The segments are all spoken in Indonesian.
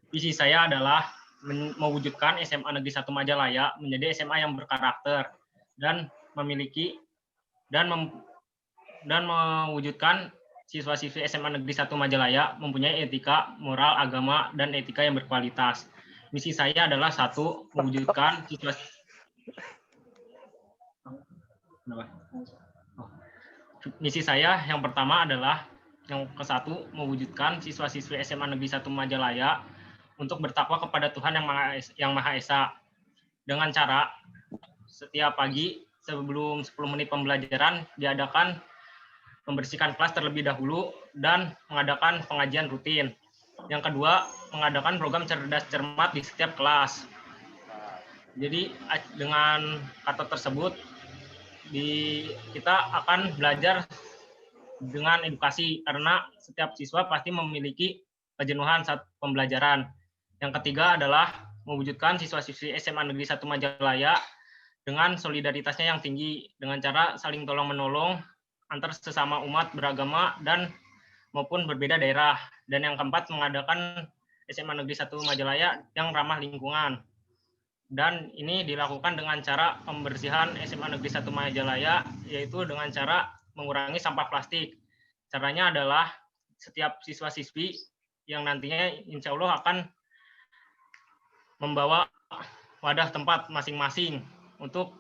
Visi saya adalah mewujudkan SMA Negeri 1 Majalaya menjadi SMA yang berkarakter dan memiliki dan mewujudkan siswa-siswi SMA Negeri 1 Majalaya mempunyai etika, moral, agama, dan etika yang berkualitas. Misi saya adalah satu, mewujudkan siswa Misi saya yang pertama adalah yang ke-1 mewujudkan siswa-siswi SMA Negeri 1 Majalaya untuk bertakwa kepada Tuhan yang Maha Esa dengan cara setiap pagi sebelum 10 menit pembelajaran diadakan membersihkan kelas terlebih dahulu dan mengadakan pengajian rutin. Yang kedua, mengadakan program cerdas cermat di setiap kelas. Jadi dengan kata tersebut kita akan belajar dengan edukasi karena setiap siswa pasti memiliki kejenuhan saat pembelajaran. Yang ketiga adalah mewujudkan siswa-siswi SMA Negeri 1 Majalaya dengan solidaritasnya yang tinggi dengan cara saling tolong-menolong antar sesama umat beragama dan maupun berbeda daerah. Dan yang keempat, mengadakan SMA Negeri 1 Majalaya yang ramah lingkungan. Dan ini dilakukan dengan cara pembersihan SMA Negeri 1 Majalaya, yaitu dengan cara mengurangi sampah plastik. Caranya adalah setiap siswa-siswi yang nantinya insya Allah akan membawa wadah tempat masing-masing untuk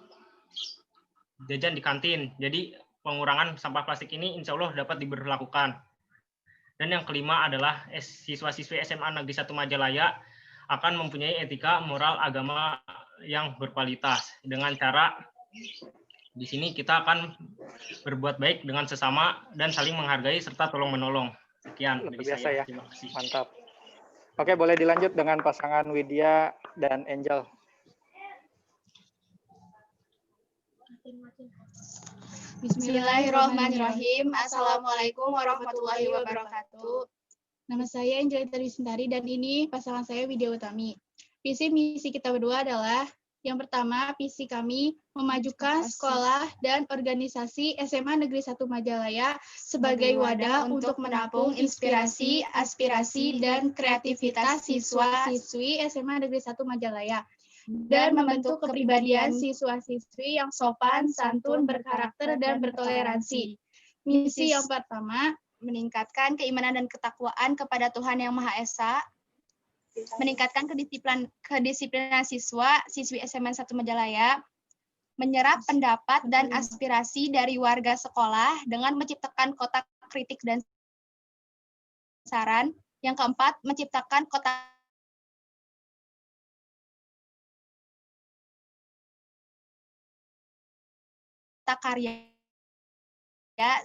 jajan di kantin. Jadi pengurangan sampah plastik ini insya Allah dapat diberlakukan. Dan yang kelima adalah siswa-siswi SMA Negeri 1 Majalaya akan mempunyai etika, moral, agama yang berkualitas. Dengan cara di sini kita akan berbuat baik dengan sesama dan saling menghargai serta tolong-menolong. Sekian Luar dari biasa saya. Ya. Terima kasih. Mantap. Oke, boleh dilanjut dengan pasangan Widya dan Angel. Bismillahirrahmanirrahim. Assalamualaikum warahmatullahi wabarakatuh. Nama saya Angelita Dwisintari dan ini pasangan saya Widya Utami. Visi misi kita berdua adalah yang pertama, visi kami memajukan sekolah dan organisasi SMA Negeri 1 Majalaya sebagai wadah untuk menampung inspirasi, aspirasi, dan kreativitas siswa-siswi SMA Negeri 1 Majalaya dan membentuk kepribadian siswa-siswi yang sopan, santun, berkarakter, dan bertoleransi. Misi yang pertama, meningkatkan keimanan dan ketakwaan kepada Tuhan Yang Maha Esa, meningkatkan kedisiplinan siswi SMA 1 Majalaya, menyerap pendapat dan aspirasi dari warga sekolah dengan menciptakan kotak kritik dan saran. Yang keempat, menciptakan kotak karya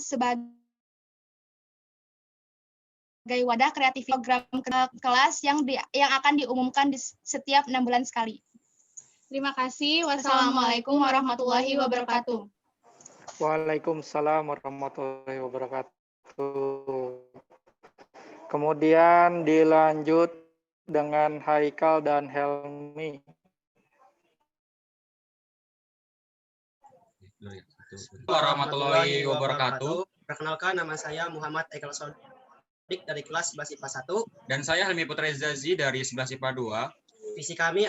sebagai wadah kreatif program kelas yang akan diumumkan di setiap 6 bulan sekali. Terima kasih. Wassalamualaikum warahmatullahi wabarakatuh. Waalaikumsalam warahmatullahi wabarakatuh. Kemudian dilanjut dengan Haikal dan Helmi. Warahmatullahi wabarakatuh. Perkenalkan, nama saya Muhammad Haikal Sodik dari kelas 11 IPA 1. Dan saya Helmi Putra Zazi dari 11 IPA 2. Visi kami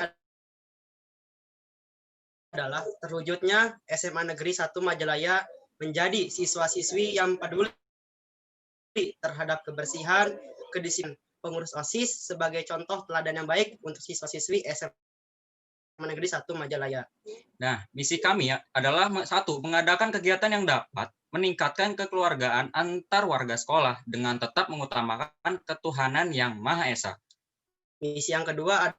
adalah terwujudnya SMA Negeri 1 Majalaya menjadi siswa-siswi yang peduli terhadap kebersihan, kedisiplinan, pengurus OSIS sebagai contoh teladan yang baik untuk siswa-siswi SMA Negeri 1 Majalaya. Nah, misi kami adalah satu, mengadakan kegiatan yang dapat meningkatkan kekeluargaan antar warga sekolah dengan tetap mengutamakan ketuhanan Yang Maha Esa. Misi yang kedua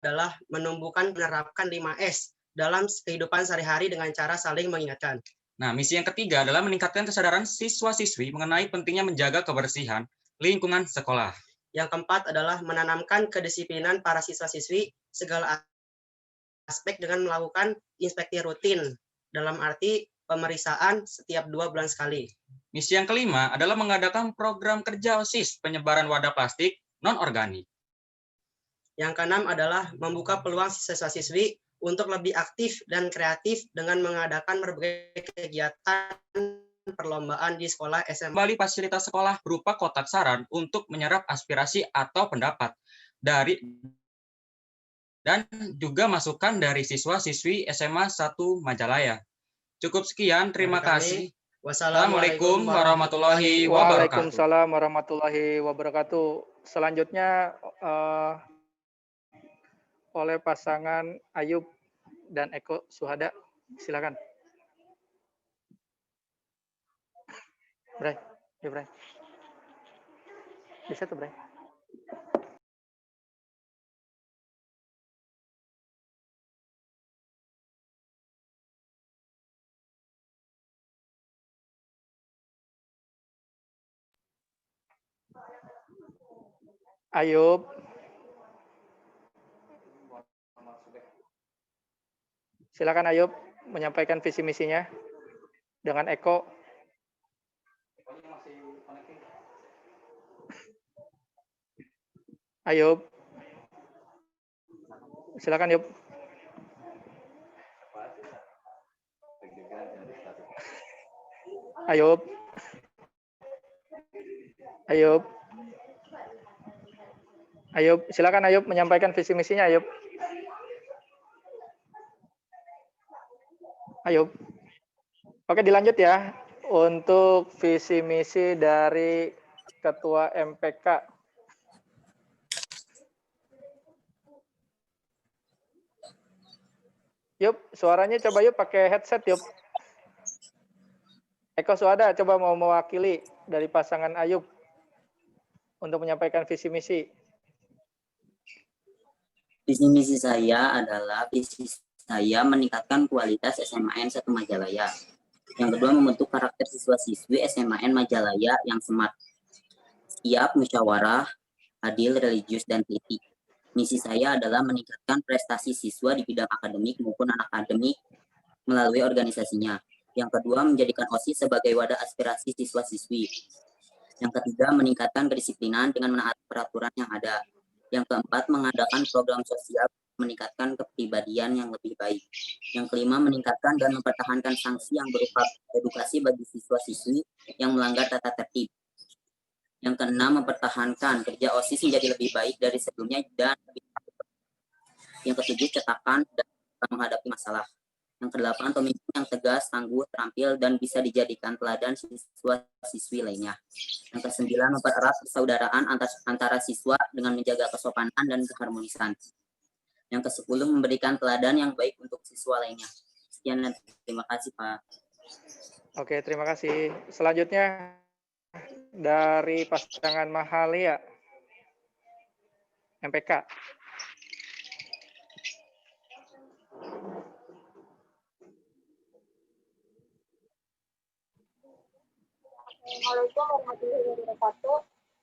adalah menumbuhkan menerapkan 5S dalam kehidupan sehari-hari dengan cara saling mengingatkan. Nah, misi yang ketiga adalah meningkatkan kesadaran siswa-siswi mengenai pentingnya menjaga kebersihan lingkungan sekolah. Yang keempat adalah menanamkan kedisiplinan para siswa-siswi segala aspek dengan melakukan inspeksi rutin, dalam arti pemeriksaan setiap 2 bulan sekali. Misi yang kelima adalah mengadakan program kerja OSIS penyebaran wadah plastik non-organik. Yang keenam adalah membuka peluang siswa-siswi untuk lebih aktif dan kreatif dengan mengadakan berbagai kegiatan perlombaan di sekolah SMA. Kembali fasilitas sekolah berupa kotak saran untuk menyerap aspirasi atau pendapat dari dan juga masukan dari siswa-siswi SMA 1 Majalaya. Cukup sekian, terima kasih. Wassalamualaikum warahmatullahi wabarakatuh. Waalaikumsalam warahmatullahi wabarakatuh. Selanjutnya oleh pasangan Ayub dan Eko Suhada. Silakan. Bray, ya Bray. Bisa tuh Bray. Ayub. Silakan Ayub menyampaikan visi misinya dengan Eko. Ayub. Silakan Ayub. Ayub. Ayub. Ayub, silakan Ayub menyampaikan visi misinya Ayub. Ayub. Oke, dilanjut ya untuk visi misi dari Ketua MPK. Yuk, suaranya coba yuk pakai headset yuk. Eko Suhada coba mau mewakili dari pasangan Ayub untuk menyampaikan visi misi. Visi misi saya adalah meningkatkan kualitas SMAN 1 Majalaya. Yang kedua, membentuk karakter siswa-siswi SMAN Majalaya yang smart, siap, musyawarah, adil, religius, dan teliti. Misi saya adalah meningkatkan prestasi siswa di bidang akademik maupun non-akademik melalui organisasinya. Yang kedua, menjadikan OSIS sebagai wadah aspirasi siswa-siswi. Yang ketiga, meningkatkan kedisiplinan dengan menaati peraturan yang ada. Yang keempat, mengadakan program sosial meningkatkan kepribadian yang lebih baik. Yang kelima, meningkatkan dan mempertahankan sanksi yang berupa edukasi bagi siswa-siswi yang melanggar tata tertib. Yang keenam, mempertahankan kerja OSIS menjadi lebih baik dari sebelumnya dan yang ketujuh, cetakan dan menghadapi masalah. Yang kedelapan, pemimpin yang tegas, tangguh, terampil, dan bisa dijadikan teladan siswa-siswi lainnya. Yang kesembilan, mempererat persaudaraan antara siswa dengan menjaga kesopanan dan keharmonisan. Yang kesepuluh, memberikan teladan yang baik untuk siswa lainnya. Sekian dan terima kasih, Pak. Oke, terima kasih. Selanjutnya dari pasangan Mahalia, MPK. Assalamualaikum warahmatullahi wabarakatuh.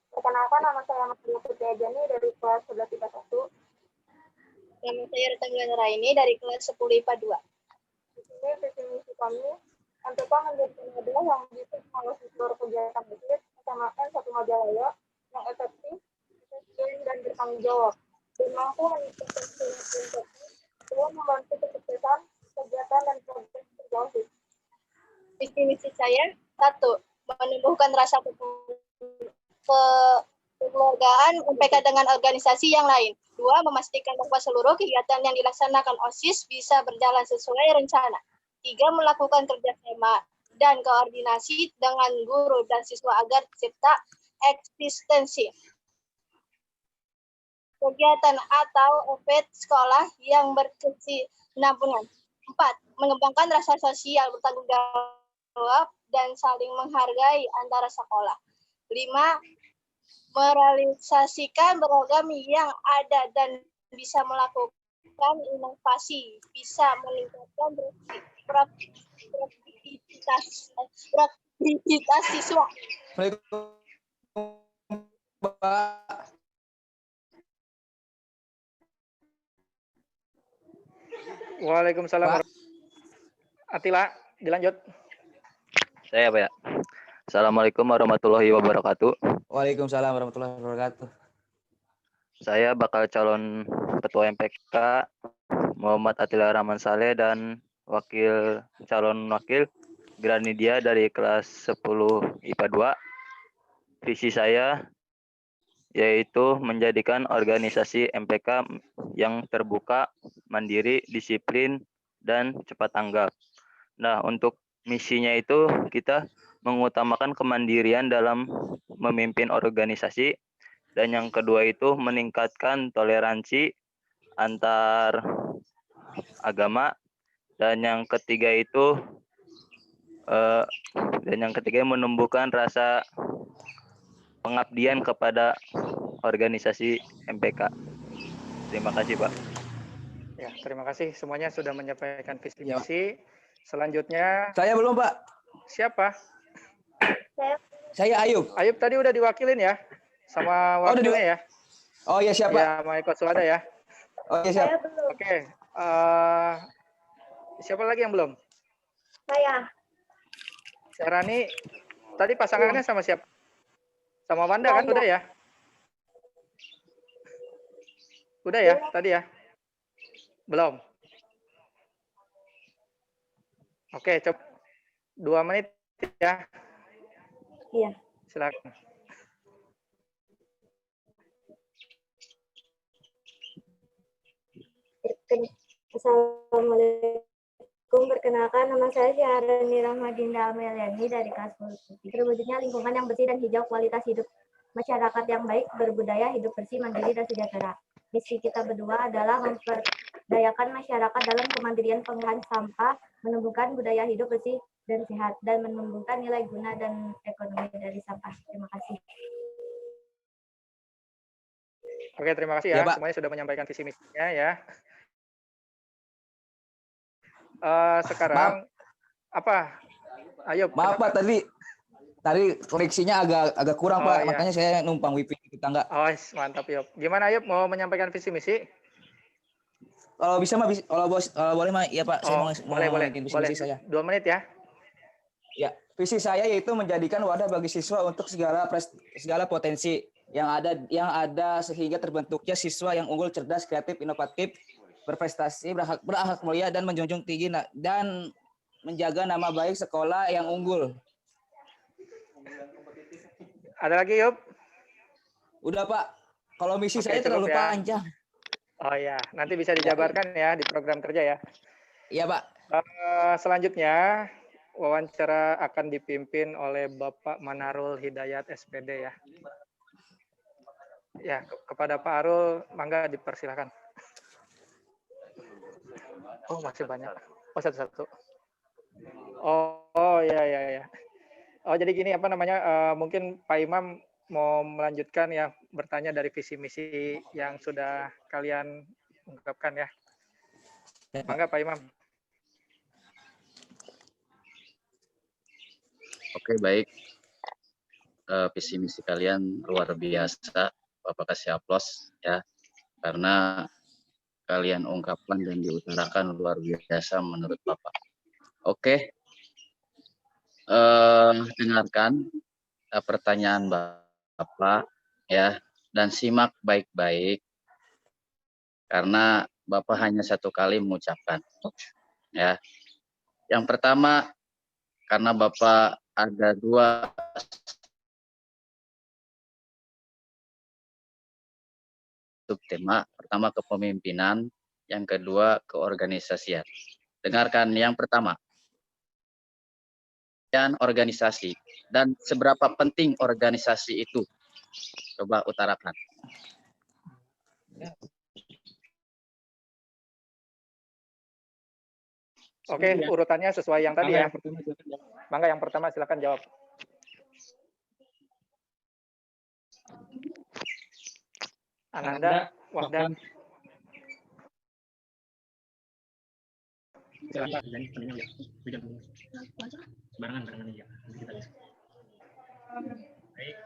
Perkenalkan, nama saya Mahalia Putri Ajani dari kelas 11 IPA 1. Nama saya Rita Milanaraini dari kelas 10 IPA 2. Di sini visi misi kami MPK menjadi wadah yang bisa mengawasi seluruh kegiatan bisnis SMAN 1 Majalaya yang efektif, efisien, dan bertanggung jawab, dan mampu meningkatkan kinerja dalam membantu kesuksesan kegiatan dan program kerja OSIS. Visi misi saya: 1. Menumbuhkan rasa kekeluargaan MPK dengan organisasi yang lain. 2. Memastikan bahwa seluruh kegiatan yang dilaksanakan OSIS bisa berjalan sesuai rencana. 3. Melakukan kerjasama dan koordinasi dengan guru dan siswa agar tercipta eksistensi kegiatan atau event sekolah yang berkesinambungan. 4. Mengembangkan rasa sosial bertanggung jawab dan saling menghargai antara sekolah. 5. Merealisasikan program yang ada dan bisa melakukan inovasi, bisa meningkatkan produktivitas siswa. Waalaikumsalam. Atila, dilanjut. Saya Pak ya. Assalamualaikum warahmatullahi wabarakatuh. Waalaikumsalam warahmatullahi wabarakatuh. Saya bakal calon Ketua MPK Muhammad Atila Rahman Saleh dan calon wakil Granidia dari kelas 10 IPA 2. Visi saya yaitu menjadikan organisasi MPK yang terbuka, mandiri, disiplin, dan cepat tanggap. Nah, untuk misinya itu kita mengutamakan kemandirian dalam memimpin organisasi, dan yang kedua itu meningkatkan toleransi antar agama, dan yang ketiga itu menumbuhkan rasa pengabdian kepada organisasi MPK. Terima kasih, Pak. Ya, terima kasih semuanya sudah menyampaikan visi Ya, Pak. misi. Selanjutnya Saya belum, Pak. siapa? Saya Ayub. Ayub tadi udah diwakilin ya sama Oh, udah wakilnya ya. Oh iya, siapa? Ya, mau ikut suara ya. Oh iya, siap. Oke. Siapa lagi yang belum? Saya. Serani, tadi pasangannya sama siapa? Sama Wanda kan udah ya? Udah ya tadi ya? Belum? Oke, coba 2 menit ya. Iya. Silakan. Assalamualaikum, perkenalkan nama saya Syahrani Rahmadinda Ameliani dari kelas 10. Terwujudnya lingkungan yang bersih dan hijau, kualitas hidup masyarakat yang baik, berbudaya, hidup bersih, mandiri, dan sejahtera. Misi kita berdua adalah memperdayakan masyarakat dalam kemandirian pengolahan sampah, menumbuhkan budaya hidup bersih dan sehat, dan menumbuhkan nilai guna dan ekonomi dari sampah. Terima kasih. Oke, terima kasih ya. Ya, Pak. Semuanya sudah menyampaikan visi misinya ya. Sekarang apa? Ayo. Maaf, Pak, tadi koneksinya agak kurang, Oh, Pak. iya. Makanya saya numpang wifi di tetangga. Oh, mantap, Yop. Gimana, Yop? Mau menyampaikan visi misi? Kalau bisa, Pak, kalau boleh, Pak. Iya, Pak. Saya mau boleh. visi misi saya. 2 menit ya. Ya, visi saya yaitu menjadikan wadah bagi siswa untuk segala potensi yang ada sehingga terbentuknya siswa yang unggul, cerdas, kreatif, inovatif, berprestasi, berakhlak mulia, dan menjunjung tinggi dan menjaga nama baik sekolah yang unggul. Ada lagi, Yop? Udah, Pak. Kalau misi Oke, saya terlalu cukup ya. panjang. Oh ya, nanti bisa dijabarkan ya di program kerja ya. Iya, Pak. Selanjutnya wawancara akan dipimpin oleh Bapak Manarul Hidayat SPD ya. Ya, kepada Pak Arul, mangga dipersilakan. Oh, masih banyak. Oh, satu-satu. Oh ya. Oh, jadi gini apa namanya? Mungkin Pak Imam mau melanjutkan ya, bertanya dari visi misi yang sudah kalian ungkapkan ya. Mangga Pak Imam. Oke, baik. Visi misi kalian luar biasa. Bapak kasih aplaus ya, karena kalian ungkapkan dan diutarakan luar biasa menurut Bapak. Oke, dengarkan pertanyaan Bapak ya, dan simak baik-baik karena Bapak hanya satu kali mengucapkan ya. Yang pertama, karena Bapak ada 2 subtema, pertama kepemimpinan, yang kedua keorganisasian. Dengarkan yang pertama, dan organisasi, dan seberapa penting organisasi itu. Coba utarakan. Oke, urutannya sesuai yang tadi ya. Mangga yang pertama silakan jawab. Ananda, Wahdan. Barengan aja. Baik.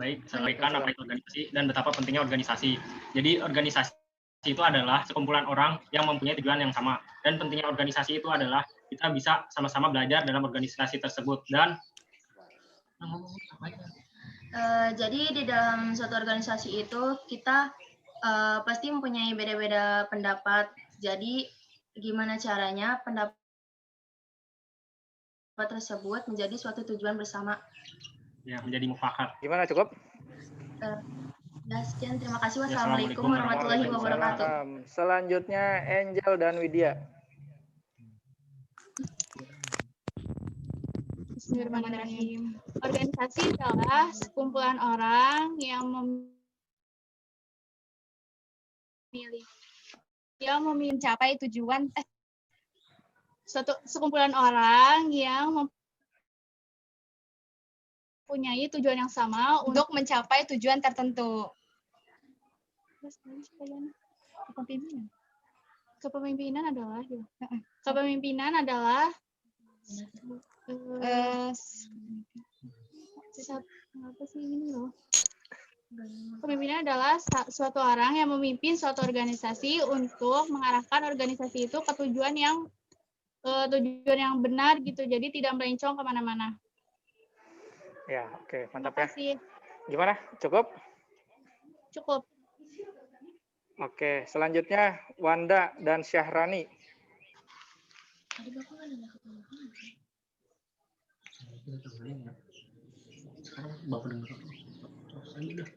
Baik, sampaikan apa itu organisasi dan betapa pentingnya organisasi. Jadi organisasi itu adalah sekumpulan orang yang mempunyai tujuan yang sama. Dan pentingnya organisasi itu adalah kita bisa sama-sama belajar dalam organisasi tersebut. Dan jadi di dalam suatu organisasi itu kita pasti mempunyai beda-beda pendapat. Jadi gimana caranya pendapat tersebut menjadi suatu tujuan bersama? Ya, menjadi mufakat. Gimana, cukup? Ya, sekian. Terima kasih. Wassalamualaikum warahmatullahi wabarakatuh. Selanjutnya Angel dan Widya. Bismillahirrahmanirrahim. Organisasi adalah sekumpulan orang yang mencapai tujuan sekumpulan orang yang mempunyai tujuan yang sama untuk mencapai tujuan tertentu. Kepemimpinan adalah Kepemimpinan adalah suatu orang yang memimpin suatu organisasi untuk mengarahkan organisasi itu ke tujuan yang benar gitu. Jadi tidak melencong kemana-mana. Ya, oke, mantap Terima kasih. Gimana? Cukup? Cukup. Oke, selanjutnya Wanda dan Syahrani. Sekarang Bapak dengar terus aja dah.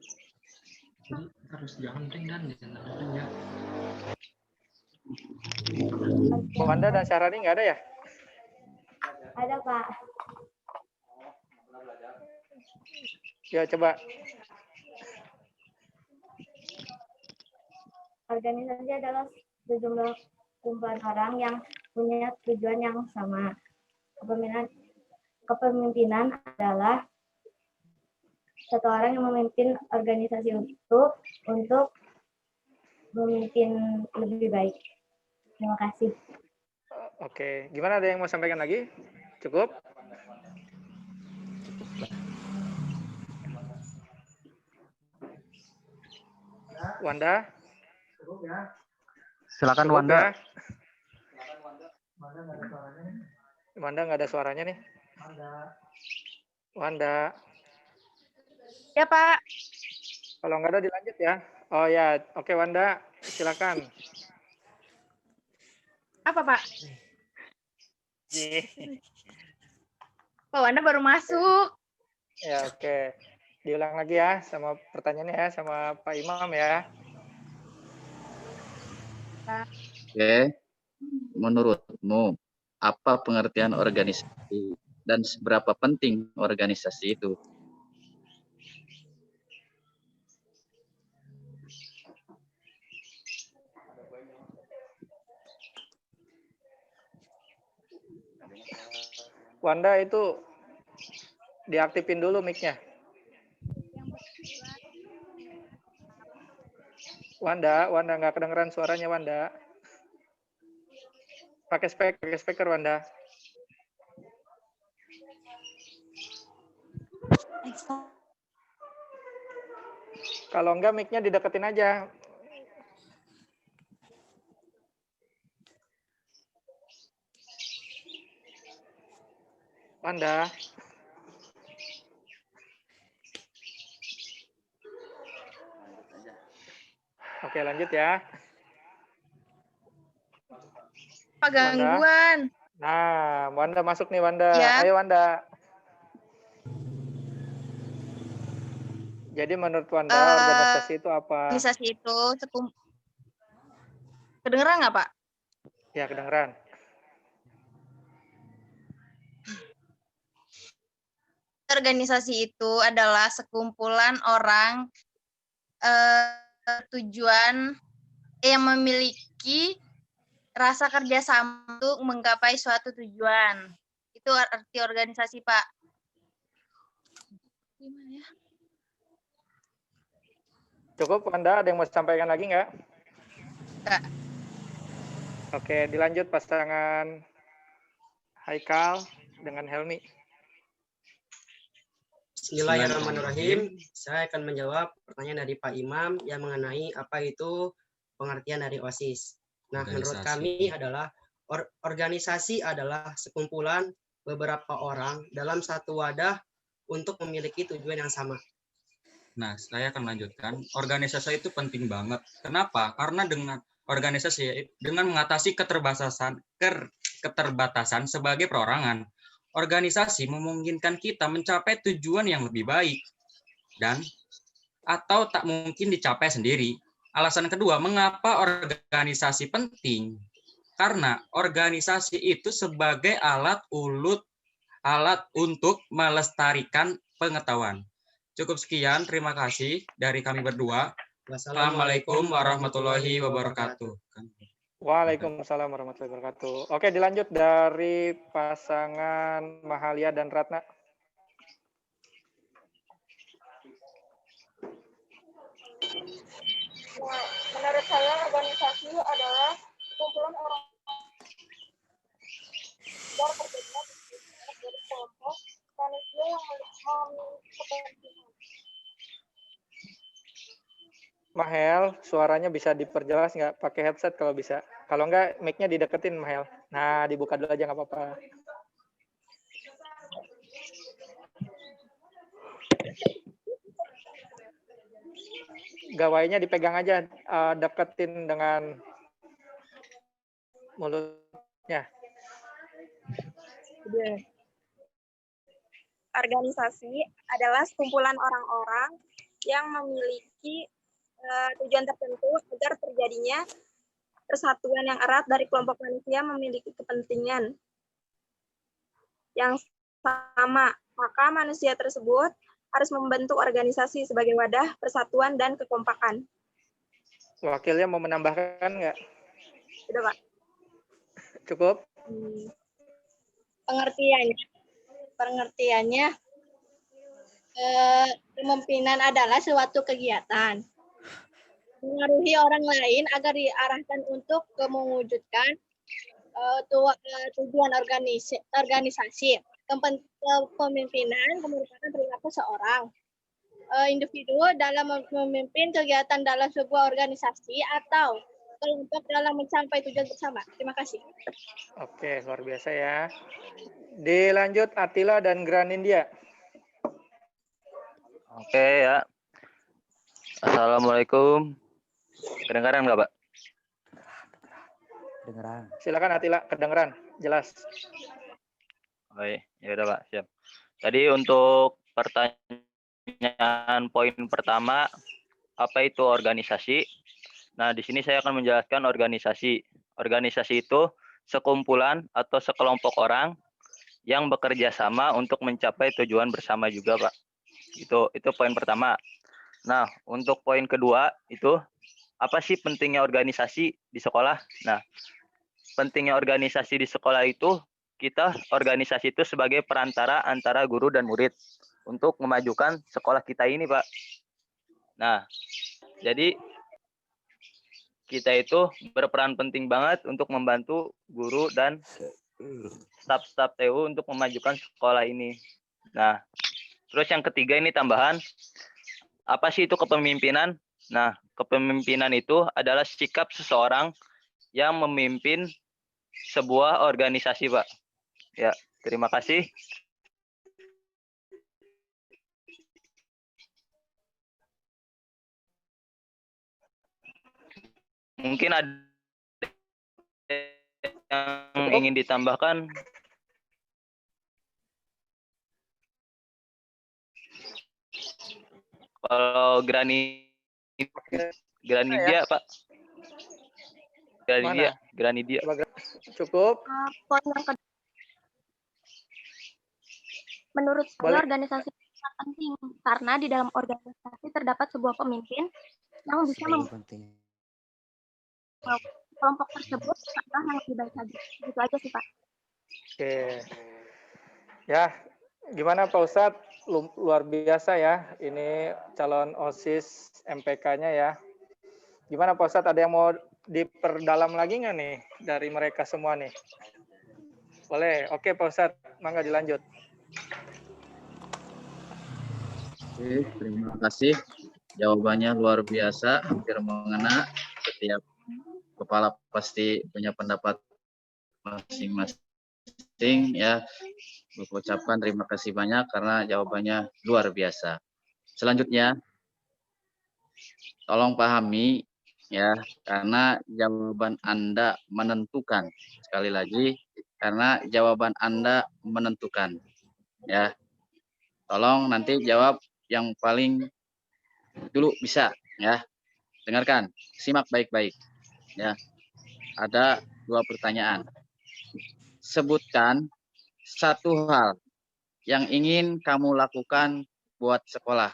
Jadi harus jangan ring dan ya. Wanda dan Syahrani nggak ada ya? Ada, Pak. Ya, coba. Organisasi adalah sejumlah kumpulan orang yang punya tujuan yang sama. Kepemimpinan adalah satu orang yang memimpin organisasi itu untuk memimpin lebih baik. Terima kasih. Oke, gimana, ada yang mau sampaikan lagi? Cukup? Wanda? Silakan Cukup Wanda. ya? Wanda nggak ada suaranya nih. Wanda. Ya, Pak. Kalau nggak ada dilanjut ya. Oh ya, oke Wanda, silakan. Apa, Pak? Pak Wanda baru masuk. Ya, oke. Diulang lagi ya sama pertanyaannya ya sama Pak Imam ya. Oke. Menurutmu apa pengertian organisasi dan seberapa penting organisasi itu? Wanda itu diaktifin dulu mic-nya. Wanda nggak kedengeran suaranya Wanda. Pakai speaker Wanda. Kalau enggak mic-nya dideketin aja. Wanda. Oke, lanjut ya. Pak gangguan. Nah, Wanda masuk nih Wanda. Ya. Ayo Wanda. Jadi menurut Wanda organisasi itu apa? Organisasi itu kedengeran nggak, Pak? Ya, kedengeran. Organisasi itu adalah sekumpulan orang tujuan yang memiliki rasa kerjasama untuk menggapai suatu tujuan. Itu arti organisasi, Pak. Gimana ya? Cukup Wanda, ada yang mau sampaikan lagi nggak? Enggak. Oke, dilanjut pasangan Haikal dengan Helmi. Bismillahirrahmanirrahim. Saya akan menjawab pertanyaan dari Pak Imam yang mengenai apa itu pengertian dari OSIS. Nah, menurut kami adalah organisasi adalah sekumpulan beberapa orang dalam satu wadah untuk memiliki tujuan yang sama. Nah, saya akan melanjutkan. Organisasi itu penting banget. Kenapa? Karena dengan organisasi, dengan mengatasi keterbatasan sebagai perorangan, organisasi memungkinkan kita mencapai tujuan yang lebih baik dan atau tak mungkin dicapai sendiri. Alasan kedua, mengapa organisasi penting? Karena organisasi itu sebagai alat untuk melestarikan pengetahuan. Cukup sekian, terima kasih dari kami berdua. Wassalamualaikum warahmatullahi wabarakatuh. Waalaikumsalam warahmatullahi wabarakatuh. Oke, dilanjut dari pasangan Mahalia dan Ratna. Nah, menurut saya organisasi adalah kumpulan orang agar terjadinya dari kelompok manusia yang memiliki kepentingan. Mahel, suaranya bisa diperjelas nggak? Pakai headset kalau bisa. Kalau nggak, mic-nya dideketin, Mahel. Nah, dibuka dulu aja nggak apa-apa. Gawainya dipegang aja, deketin dengan mulutnya. Organisasi adalah sekumpulan orang-orang yang memiliki tujuan tertentu agar terjadinya persatuan yang erat dari kelompok manusia memiliki kepentingan yang sama. Maka manusia tersebut harus membentuk organisasi sebagai wadah persatuan dan kekompakan. Wakilnya mau menambahkan nggak? Sudah, Pak. Cukup? Pengertiannya, kepemimpinan adalah suatu kegiatan mengaruhi orang lain agar diarahkan untuk mewujudkan tujuan organisasi. Kepemimpinan merupakan perilaku seorang individu dalam memimpin kegiatan dalam sebuah organisasi atau kelompok dalam mencapai tujuan bersama. Terima kasih. Oke, luar biasa ya. Dilanjut Atila dan Granindia. Oke ya. Assalamualaikum. Kedengaran nggak, Pak? Kedengeran. Silakan Atila, kedengeran, jelas. Baik, ya udah Pak, siap. Tadi untuk pertanyaan poin pertama, apa itu organisasi? Nah, di sini saya akan menjelaskan organisasi. Organisasi itu sekumpulan atau sekelompok orang yang bekerja sama untuk mencapai tujuan bersama juga, Pak. Itu poin pertama. Nah, untuk poin kedua itu apa sih pentingnya organisasi di sekolah? Nah, pentingnya organisasi di sekolah itu organisasi itu sebagai perantara antara guru dan murid untuk memajukan sekolah kita ini, Pak. Nah, jadi kita itu berperan penting banget untuk membantu guru dan staf-staf TU untuk memajukan sekolah ini. Nah, terus yang ketiga ini tambahan, apa sih itu kepemimpinan? Nah, kepemimpinan itu adalah sikap seseorang yang memimpin sebuah organisasi, Pak. Ya, terima kasih. Mungkin ada yang ingin ditambahkan? Kalau Granidia, Pak. Granidia. Cukup. Menurut saya organisasi sangat penting karena di dalam organisasi terdapat sebuah pemimpin yang bisa membantu kelompok tersebut ke arah yang lebih baik lagi. Gitu aja sih, Pak. Oke. Ya, gimana Pak Ustadz? Luar biasa ya. Ini calon OSIS MPK-nya ya. Gimana Pak Ustadz? Ada yang mau diperdalam lagi nggak nih dari mereka semua nih? Boleh. Oke Pak Ustadz, mangga dilanjut. Oke, terima kasih. Jawabannya luar biasa, hampir mengena. Setiap kepala pasti punya pendapat masing-masing ya. Ucapkan terima kasih banyak karena jawabannya luar biasa. Selanjutnya tolong pahami ya, karena jawaban Anda menentukan. Sekali lagi, karena jawaban Anda menentukan. Ya, tolong nanti jawab yang paling dulu bisa ya. Dengarkan, simak baik-baik. Ya, ada 2 pertanyaan. Sebutkan satu hal yang ingin kamu lakukan buat sekolah.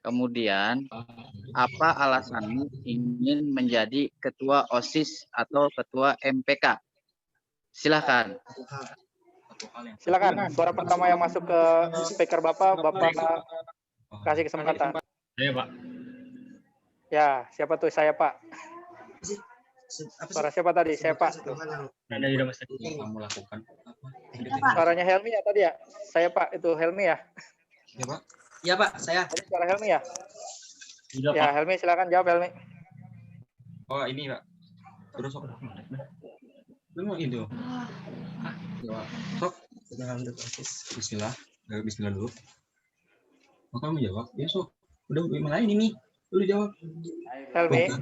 Kemudian, apa alasanmu ingin menjadi ketua OSIS atau ketua MPK? Silakan. Silakan, suara pertama yang masuk ke speaker Bapak kasih kesempatan. Saya, Pak. Ya, siapa tuh? Saya, Pak. Suara siapa tadi? Saya, Pak. Ada di Mas. Kamu lakukan Suaranya Helmi ya tadi ya? Saya, Pak. Itu Helmi ya? ya, Pak? Iya, Pak, saya. Tadi suara Helmi ya? Sudah, Ya, Pak. Helmi silakan jawab, Helmi. Oh, ini, Pak. Terus sok. Lu itu. Jawab. Sok. Bismillah. Bismillah dulu. Oh, kamu jawab. Ya, sok. Udah mulai ini. Lu jawab. Helmi.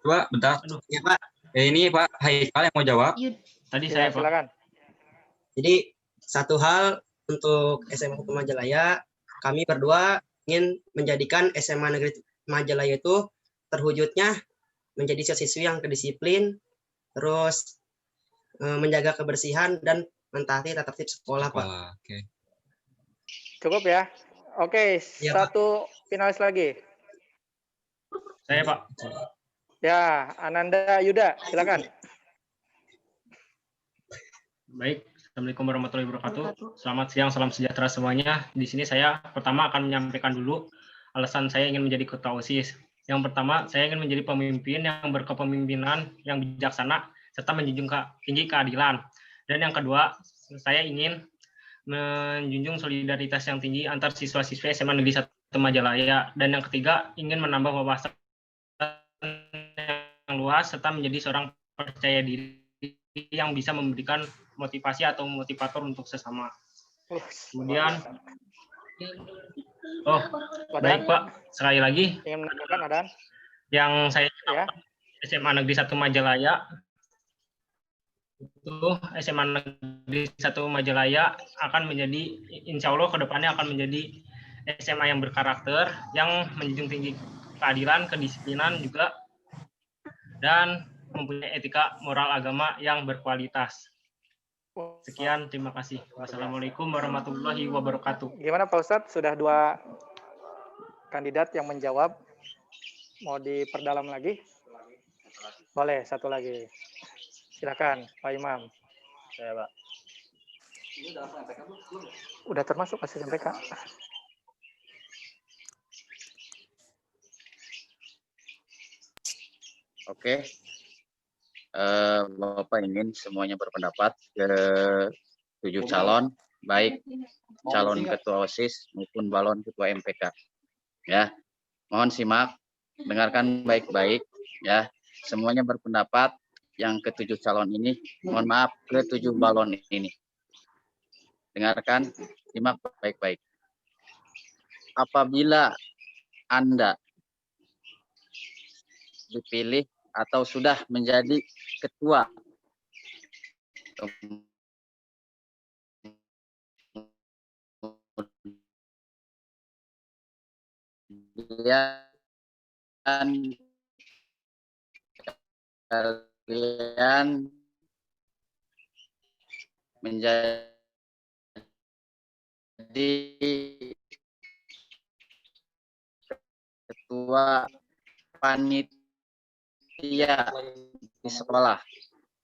Coba bentar. Ya, Pak. Ini Pak Haikal yang mau jawab. Tadi Ya, saya, Pak. silakan. Jadi satu hal untuk SMA 1 Majalaya, kami berdua ingin menjadikan SMA Negeri Majalaya itu terwujudnya menjadi siswi yang kedisiplin, terus menjaga kebersihan dan mentaati tata tertib sekolah, Pak. Oke. Cukup ya? Oke, Ya, satu finalis lagi. Saya, Pak. Ya, Ananda Yuda, silakan. Baik, Assalamualaikum warahmatullahi wabarakatuh. Selamat siang, salam sejahtera semuanya. Di sini saya pertama akan menyampaikan dulu alasan saya ingin menjadi ketua OSIS. Yang pertama, saya ingin menjadi pemimpin yang berkepemimpinan, yang bijaksana, serta menjunjung tinggi keadilan. Dan yang kedua, saya ingin menjunjung solidaritas yang tinggi antar siswa-siswi SMA Negeri 1 Majalaya. Dan yang ketiga, ingin menambah wawasan yang luas, serta menjadi seorang percaya diri yang bisa memberikan motivasi atau motivator untuk sesama. Kemudian, baik Pak, sekali lagi, ingin menambahkan, Adan? Yang saya ya. SMA Negeri 1 Majalaya, itu SMA Negeri 1 Majalaya akan menjadi, insya Allah kedepannya akan menjadi SMA yang berkarakter, yang menjunjung tinggi keadilan, kedisiplinan juga, dan mempunyai etika moral agama yang berkualitas. Sekian, terima kasih. Wassalamualaikum warahmatullahi wabarakatuh. Gimana Pak Ustadz? Sudah 2 kandidat yang menjawab. Mau diperdalam lagi? Boleh, satu lagi. Silakan, Pak Imam. Saya, Pak. Udah termasuk hasil MPK. Oke. Bapak ingin semuanya berpendapat ke 7 calon, baik calon ketua OSIS maupun balon ketua MPK. Ya, mohon simak, dengarkan baik-baik. Ya, semuanya berpendapat yang ke-7 calon ini, mohon maaf, ke-7 balon ini. Dengarkan, simak baik-baik. Apabila Anda dipilih atau sudah menjadi ketua kalian menjadi ketua panitia di sekolah,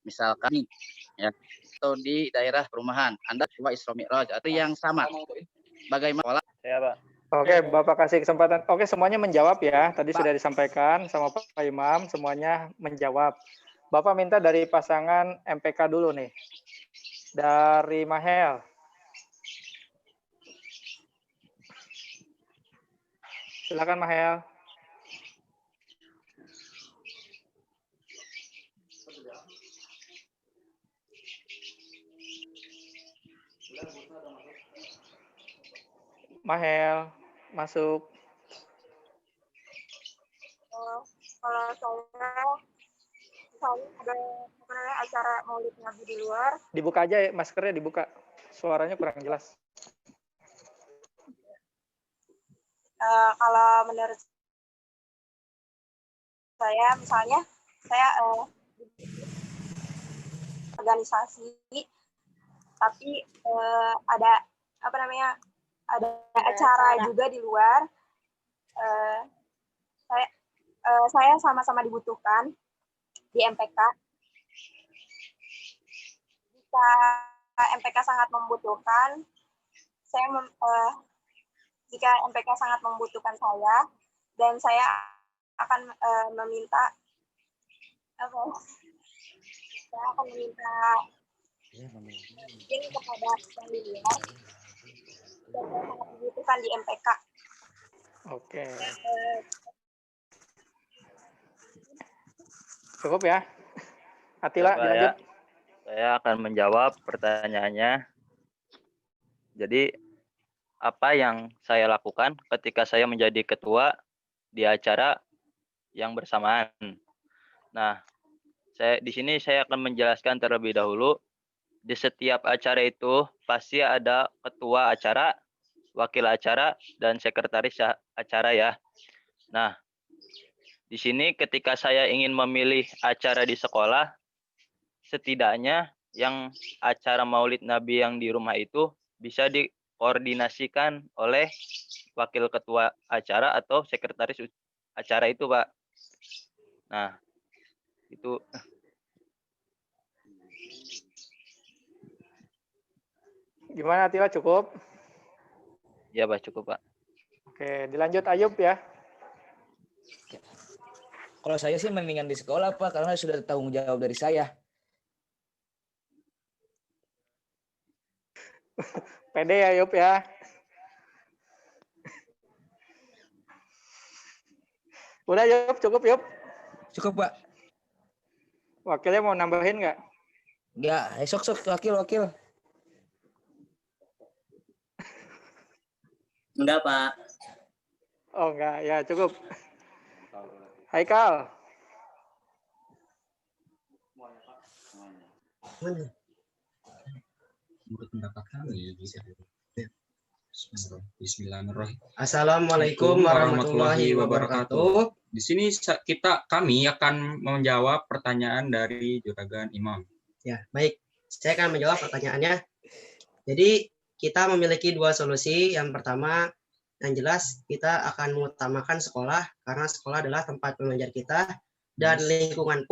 misalkan ya, atau di daerah perumahan, Anda ketua Isra Mi'raj atau yang sama. Bagaimana? Saya, Pak. Oke, Bapak kasih kesempatan. Oke, semuanya menjawab ya. Tadi sudah disampaikan sama Pak Imam, semuanya menjawab. Bapak minta dari pasangan MPK dulu nih. Dari Mahel. Silakan Mahel. Mahel, masuk. kalau saya misalnya ada apa namanya, acara Maulid Nabi di luar. Dibuka aja ya, maskernya dibuka. Suaranya kurang jelas. Kalau menurut saya, misalnya saya organisasi, tapi ada apa namanya, ada acara juga di luar. Saya sama-sama dibutuhkan di MPK. Jika MPK sangat membutuhkan, jika MPK sangat membutuhkan saya, dan saya akan meminta izin kepada yang di luar, dan saya sangat dibutuhkan di MPK. Oke. Cukup ya. Atila, dilanjut. Saya akan menjawab pertanyaannya. Jadi, apa yang saya lakukan ketika saya menjadi ketua di acara yang bersamaan? Nah, di sini saya akan menjelaskan terlebih dahulu. Di setiap acara itu pasti ada ketua acara, wakil acara, dan sekretaris acara ya. Nah, di sini ketika saya ingin memilih acara di sekolah, setidaknya yang acara Maulid Nabi yang di rumah itu bisa dikoordinasikan oleh wakil ketua acara atau sekretaris acara itu, Pak. Nah, itu. Gimana Atila, cukup? Ya, Pak, cukup, Pak. Oke, dilanjut Ayub ya. Kalau saya sih mendingan di sekolah, Pak, karena sudah tanggung jawab dari saya. Pede ya Ayub ya. Udah Ayub, cukup Ayub. Cukup, Pak. Wakilnya mau nambahin nggak? Nggak, sok wakil. Enggak, Pak. Oh enggak, ya cukup. Haikal. Menurut pendapat kami bisa. Bismillahirrahmanirrahim. Assalamualaikum warahmatullahi wabarakatuh. Di sini kami akan menjawab pertanyaan dari Juragan Imam. Ya, baik. Saya akan menjawab pertanyaannya. Jadi, kita memiliki dua solusi. Yang pertama, yang jelas kita akan mengutamakan sekolah karena sekolah adalah tempat belajar kita, dan lingkungan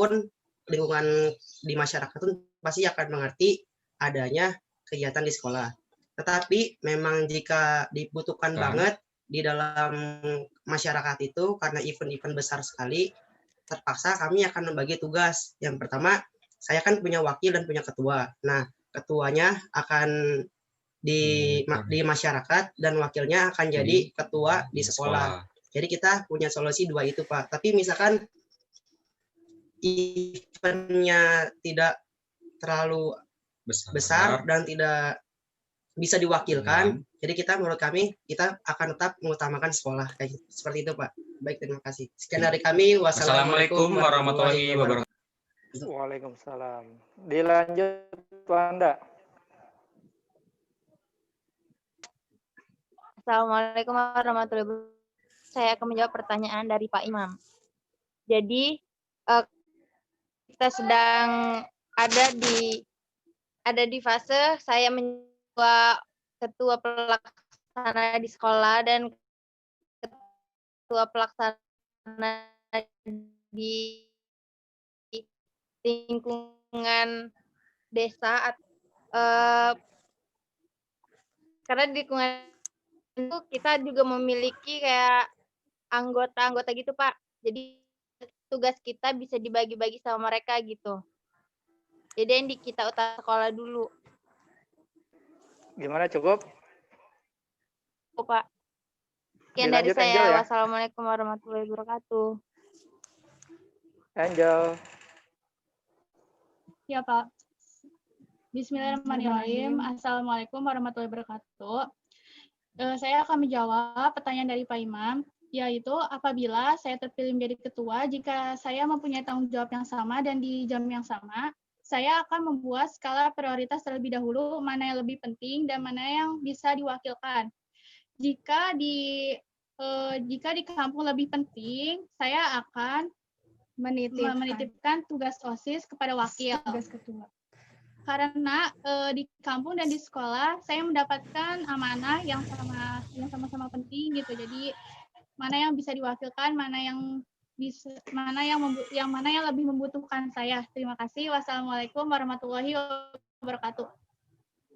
di masyarakat pun pasti akan mengerti adanya kegiatan di sekolah. Tetapi memang jika dibutuhkan banget di dalam masyarakat itu karena event-event besar sekali, terpaksa kami akan membagi tugas. Yang pertama, saya kan punya wakil dan punya ketua. Nah, ketuanya akan di masyarakat dan wakilnya akan jadi ketua di sekolah. Jadi kita punya solusi dua itu, Pak. Tapi misalkan eventnya tidak terlalu besar dan tidak bisa diwakilkan, jadi kita menurut kami kita akan tetap mengutamakan sekolah kayak gitu. Seperti itu, Pak. Baik, terima kasih. Sekian dari kami. Wassalamualaikum warahmatullahi wabarakatuh. Waalaikumsalam. Dilanjut Wanda. Assalamualaikum warahmatullahi wabarakatuh. Saya akan menjawab pertanyaan dari Pak Imam. Jadi kita sedang ada di fase saya menjadi ketua pelaksana di sekolah dan ketua pelaksana di lingkungan desa. Karena di lingkungan itu kita juga memiliki kayak anggota-anggota gitu, Pak. Jadi tugas kita bisa dibagi-bagi sama mereka gitu. Jadi yang kita utama sekolah dulu. Gimana, cukup? Oh, Pak. Sekian dari saya. Ya? Wassalamualaikum warahmatullahi wabarakatuh. Angel. Ya, Pak. Bismillahirrahmanirrahim. Assalamualaikum warahmatullahi wabarakatuh. Saya akan menjawab pertanyaan dari Pak Imam. yaitu apabila saya terpilih menjadi ketua, jika saya mempunyai tanggung jawab yang sama dan di jam yang sama, saya akan membuat skala prioritas terlebih dahulu, mana yang lebih penting dan mana yang bisa diwakilkan. Jika di kampung lebih penting, saya akan menitipkan tugas OSIS kepada wakil. Tugas ketua. Karena di kampung dan di sekolah saya mendapatkan amanah yang sama-sama penting gitu. Jadi mana yang bisa diwakilkan, mana yang lebih membutuhkan saya. Terima kasih. Wassalamualaikum warahmatullahi wabarakatuh.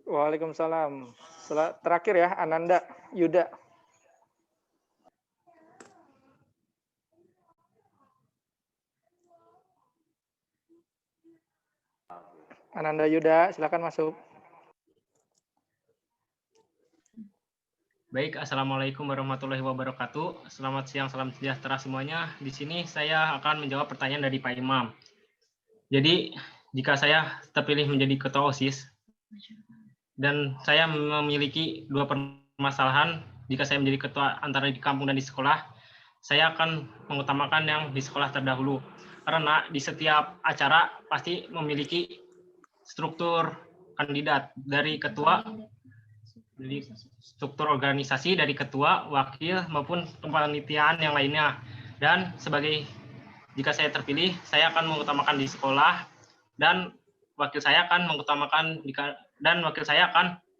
Waalaikumsalam. Terakhir ya, Ananda Yuda. Ananda Yuda, silakan masuk. Baik, Assalamualaikum warahmatullahi wabarakatuh. Selamat siang, salam sejahtera semuanya. Di sini saya akan menjawab pertanyaan dari Pak Imam. Jadi, jika saya terpilih menjadi ketua OSIS, dan saya memiliki dua permasalahan, jika saya menjadi ketua antara di kampung dan di sekolah, saya akan mengutamakan yang di sekolah terdahulu. Karena di setiap acara pasti memiliki struktur kandidat dari ketua, dari struktur organisasi dari ketua, wakil, maupun kepanitiaan yang lainnya. Dan jika saya terpilih, saya akan mengutamakan di sekolah, dan wakil saya akan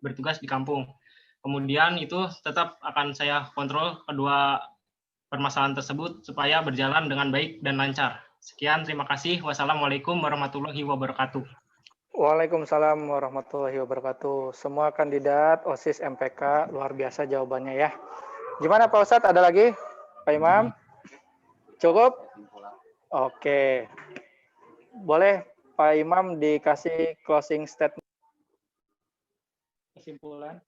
bertugas di kampung. Kemudian itu tetap akan saya kontrol kedua permasalahan tersebut supaya berjalan dengan baik dan lancar. Sekian, terima kasih. Wassalamualaikum warahmatullahi wabarakatuh. Waalaikumsalam warahmatullahi wabarakatuh. Semua kandidat OSIS MPK luar biasa jawabannya ya. Gimana Pak Ustadz? Ada lagi? Pak Imam? Cukup? Oke. Boleh Pak Imam dikasih closing statement. Kesimpulan.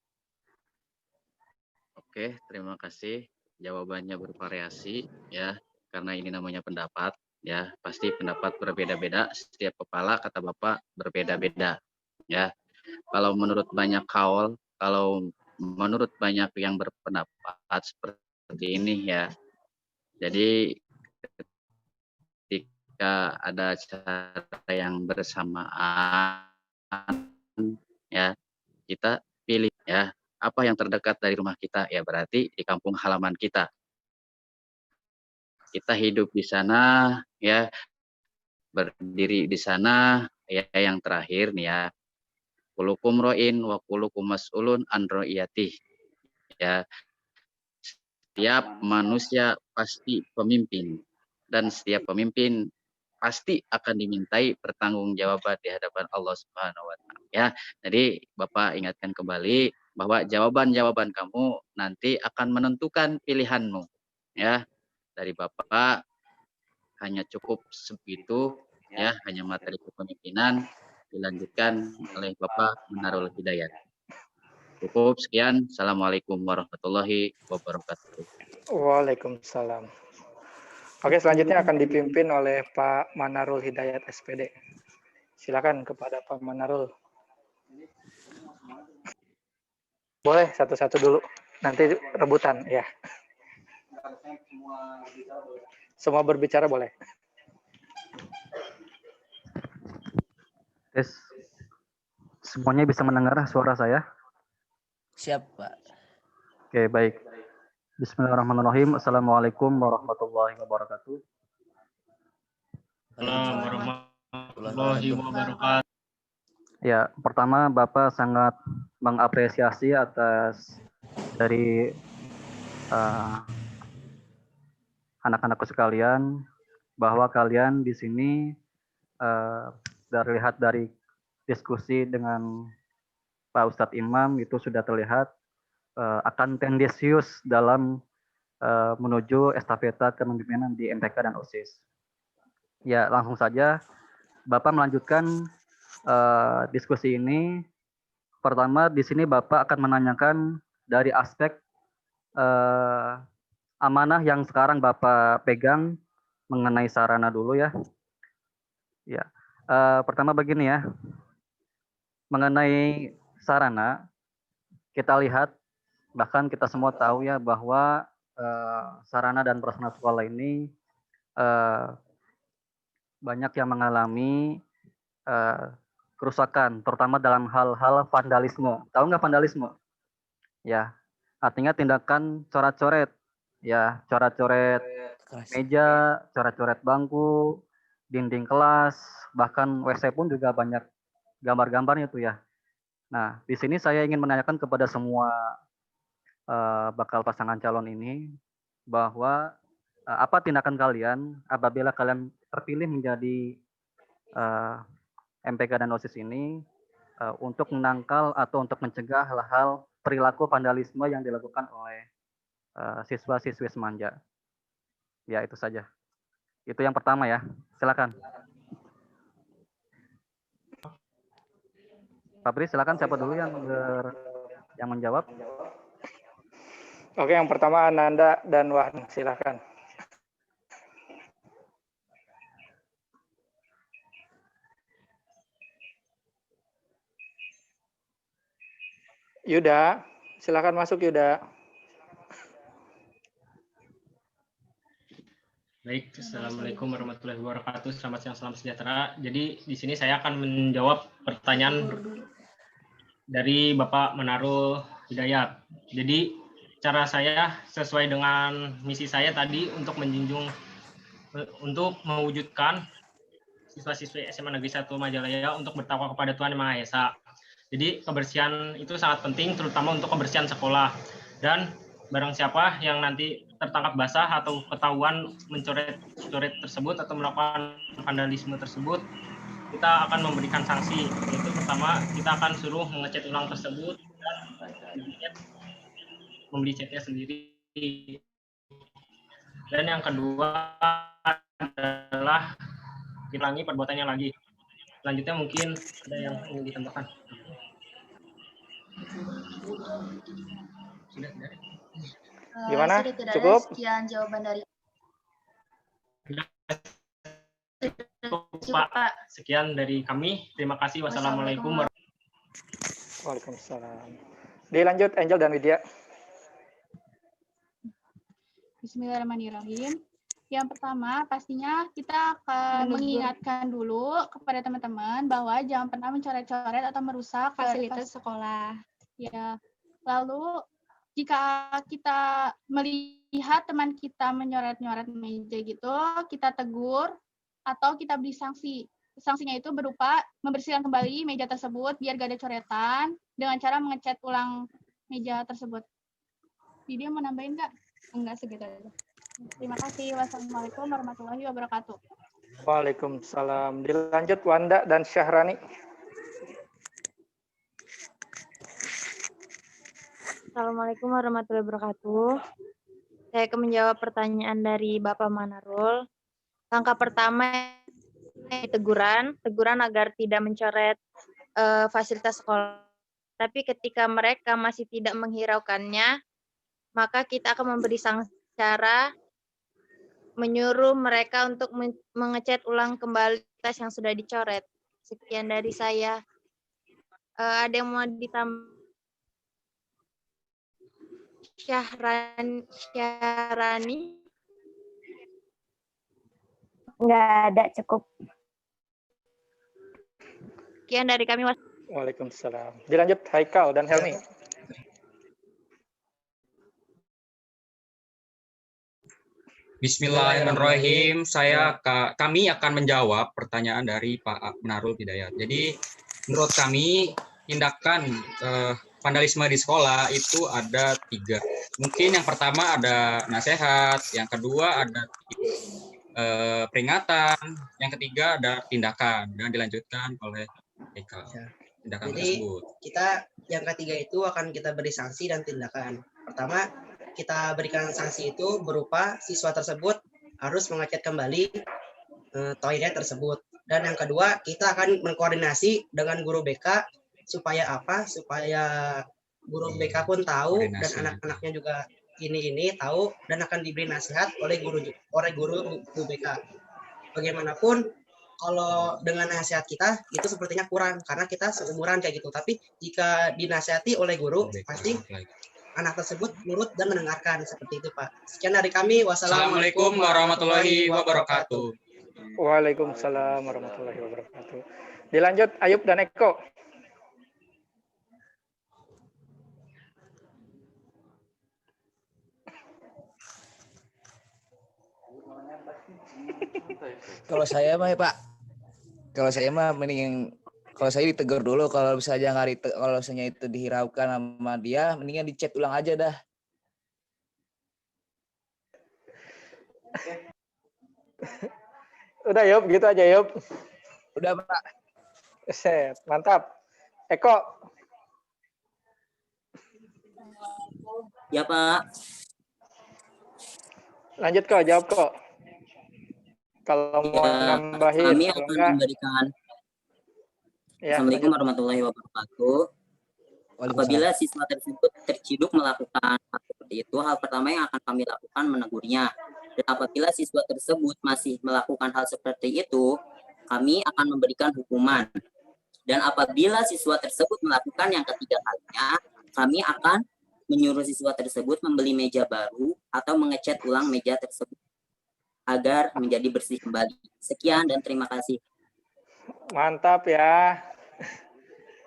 Oke, terima kasih. Jawabannya bervariasi ya, karena ini namanya pendapat. Ya, pasti pendapat berbeda-beda, setiap kepala kata Bapak berbeda-beda ya. Kalau menurut banyak kaul, kalau menurut banyak yang berpendapat seperti ini ya. Jadi ketika ada acara yang bersamaan ya, kita pilih ya, apa yang terdekat dari rumah kita ya, berarti di kampung halaman kita. Kita hidup di sana ya, berdiri di sana ya. Yang terakhir nih ya, kulukum ro'in wa kulukum mas'ulun an ro'iyatih ya. Setiap manusia pasti pemimpin, dan setiap pemimpin pasti akan dimintai pertanggungjawaban di hadapan Allah Subhanahu wa taala ya. Jadi Bapak ingatkan kembali bahwa jawaban-jawaban kamu nanti akan menentukan pilihanmu ya. Dari Bapak hanya cukup segitu ya, hanya materi kepemimpinan, dilanjutkan oleh Bapak Manarul Hidayat. Cukup sekian. Assalamualaikum warahmatullahi wabarakatuh. Waalaikumsalam. Oke, selanjutnya akan dipimpin oleh Pak Manarul Hidayat SPD. Silakan kepada Pak Manarul. Boleh satu-satu dulu, nanti rebutan ya. Semua berbicara boleh. Tes. Semuanya bisa mendengar suara saya? Siap, Pak. Oke, baik. Bismillahirrahmanirrahim. Assalamualaikum warahmatullahi wabarakatuh. Warahmatullahi wabarakatuh. Ya, pertama Bapak sangat mengapresiasi atas dari anak-anakku sekalian, bahwa kalian di sini terlihat dari diskusi dengan Pak Ustadz Imam itu sudah terlihat akan tendensius dalam menuju estafeta kepemimpinan di MPK dan OSIS. Ya, langsung saja Bapak melanjutkan diskusi ini. Pertama, di sini Bapak akan menanyakan dari aspek amanah yang sekarang Bapak pegang mengenai sarana dulu ya. Ya, pertama begini ya, mengenai sarana kita lihat, bahkan kita semua tahu ya bahwa sarana dan prasarana sekolah ini banyak yang mengalami kerusakan, terutama dalam hal-hal vandalisme. Tahu nggak vandalisme? Ya, artinya tindakan coret-coret, ya, coret-coret meja, coret-coret bangku, dinding kelas, bahkan WC pun juga banyak gambar-gambarnya tuh ya. Nah, di sini saya ingin menanyakan kepada semua bakal pasangan calon ini bahwa apa tindakan kalian apabila kalian terpilih menjadi MPK dan OSIS ini untuk menangkal atau untuk mencegah hal-hal perilaku vandalisme yang dilakukan oleh siswa-siswi semanja. Ya, itu saja. Itu yang pertama ya. Silakan. Pak Bri, silakan siapa dulu yang menjawab? Oke, yang pertama Ananda dan Wan, silakan. Yuda, silakan masuk Yuda. Baik, Assalamualaikum warahmatullahi wabarakatuh. Selamat siang, salam sejahtera. Jadi di sini saya akan menjawab pertanyaan dari Bapak Manarul Hidayat. Jadi cara saya sesuai dengan misi saya tadi untuk mewujudkan siswa-siswi SMA Negeri 1 Majalaya untuk bertakwa kepada Tuhan Yang Maha Esa. Jadi kebersihan itu sangat penting, terutama untuk kebersihan sekolah. Dan barang siapa yang nanti tertangkap basah atau ketahuan mencoret-coret tersebut atau melakukan vandalisme tersebut, kita akan memberikan sanksi. Yaitu pertama, kita akan suruh mengecat ulang tersebut dan membeli catnya sendiri. Dan yang kedua adalah diulangi perbuatannya lagi. Selanjutnya mungkin ada yang ingin ditambahkan. Sudah. Gimana? Sudah tidak Cukup? ada sekian jawaban dari Pak. Sekian dari kami. Terima kasih. Wassalamualaikum warahmatullahi Waalaikumsalam. Dilanjut Angel dan Widya. Bismillahirrahmanirrahim. Yang pertama, pastinya kita akan mengingatkan dulu kepada teman-teman bahwa jangan pernah mencoret-coret atau merusak fasilitas sekolah. Ya. Lalu jika kita melihat teman kita menyoret-nyoret meja gitu, kita tegur atau kita beri sanksi. Sanksinya itu berupa membersihkan kembali meja tersebut biar gak ada coretan dengan cara mengecat ulang meja tersebut. Jadi mau nambahin nggak? Enggak, segitu aja. Terima kasih. Wassalamualaikum warahmatullahi wabarakatuh. Waalaikumsalam. Dilanjut Wanda dan Syahrani. Assalamualaikum warahmatullahi wabarakatuh. Saya akan menjawab pertanyaan dari Bapak Manarul. Langkah pertama teguran agar tidak mencoret fasilitas sekolah. Tapi ketika mereka masih tidak menghiraukannya, maka kita akan memberi sanksi cara menyuruh mereka untuk mengecat ulang kembali tas yang sudah dicoret. Sekian dari saya. Ada yang mau ditambah? Syahrani? Nggak ada, cukup. Sekian dari kami. Waalaikumsalam. Dilanjut Haikal dan Helmi. Bismillahirrahmanirrahim. Kami akan menjawab pertanyaan dari Pak Manarul Hidayat. Jadi menurut kami tindakan vandalisme di sekolah itu ada 3. Mungkin yang pertama ada nasihat, yang kedua ada peringatan, yang ketiga ada tindakan dan dilanjutkan oleh Eka. Tindakan Jadi tersebut. kita yang ketiga itu akan kita beri sanksi dan tindakan. Pertama, kita berikan sanksi itu berupa siswa tersebut harus mengecat kembali toilet tersebut. Dan yang kedua, kita akan mengkoordinasi dengan guru BK supaya apa? Supaya guru BK pun tahu dan anak-anaknya juga ini tahu dan akan diberi nasihat oleh guru BK. Bagaimanapun kalau dengan nasihat kita itu sepertinya kurang karena kita seumuran kayak gitu. Tapi jika dinasihati oleh guru pasti anak tersebut nurut dan mendengarkan. Seperti itu, Pak. Sekian dari kami. Assalamualaikum warahmatullahi wabarakatuh. Waalaikumsalam warahmatullahi wabarakatuh. Dilanjut Ayub dan Eko. Kalau saya mah ya Pak, kalau saya mah mending kalau saya ditegur dulu, kalau misalnya kalau misalnya itu dihiraukan sama dia, mendingan dichat ulang aja dah. Udah Yop, gitu aja Yop. Udah Pak. Set, mantap. Eko. Ya Pak. Lanjut kok, jawab kok. Kalau mau nambahin, Kami kalau akan enggak. memberikan. Ya, Assalamualaikum warahmatullahi wabarakatuh. Apabila siswa tersebut terciduk melakukan hal seperti itu, hal pertama yang akan kami lakukan menegurnya. Dan apabila siswa tersebut masih melakukan hal seperti itu, kami akan memberikan hukuman. Dan apabila siswa tersebut melakukan yang ketiga kalinya, kami akan menyuruh siswa tersebut membeli meja baru atau mengecat ulang meja tersebut agar menjadi bersih kembali. Sekian dan terima kasih. Mantap ya.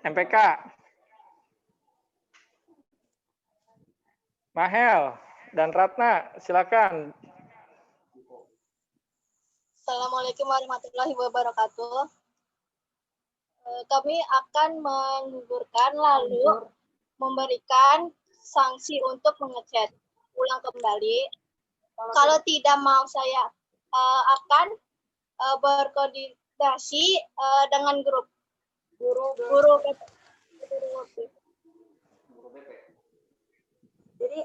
MPK. Mahel dan Ratna, silakan. Assalamualaikum warahmatullahi wabarakatuh. Kami akan menggugurkan lalu memberikan sanksi untuk mengecat ulang kembali. Kalau tidak mau, saya akan berkoordinasi dengan grup guru BP. Jadi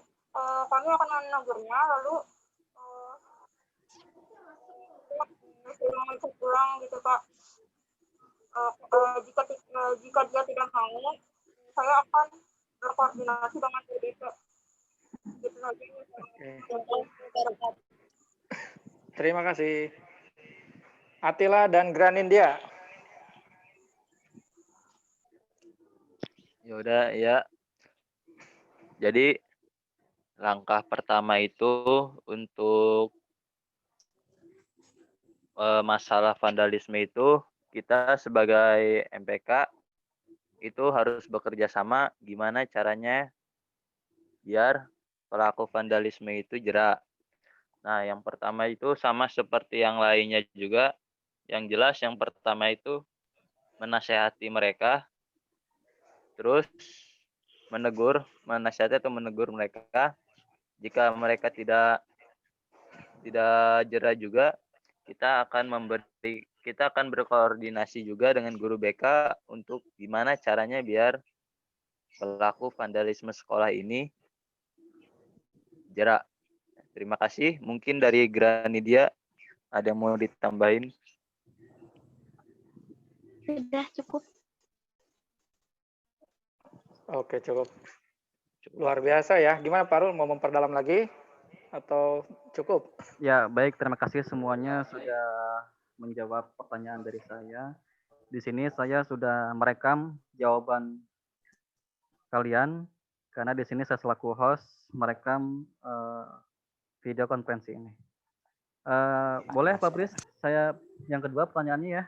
kami akan menegurnya, lalu mengecek ulang gitu Pak. Jika dia tidak mau, saya akan berkoordinasi dengan BDP. Gitu saja. Terima kasih. Atila dan Granindia. Ya udah ya. Jadi langkah pertama itu untuk masalah vandalisme itu kita sebagai MPK itu harus bekerja sama gimana caranya biar pelaku vandalisme itu jerak. Nah, yang pertama itu sama seperti yang lainnya juga. Yang jelas yang pertama itu menasehati mereka, terus menasihati atau menegur mereka. Jika mereka tidak jera juga, kita akan berkoordinasi juga dengan guru BK untuk gimana caranya biar pelaku vandalisme sekolah ini jerak. Terima kasih. Mungkin dari Granidia ada yang mau ditambahin? Sudah cukup. Oke, cukup. Luar biasa ya. Gimana Pak Rul, mau memperdalam lagi atau cukup? Ya, baik. Terima kasih semuanya sudah menjawab pertanyaan dari saya. Di sini saya sudah merekam jawaban kalian, karena di sini saya selaku host merekam video konferensi ini. Boleh Pak Bris, saya yang kedua pertanyaannya ya.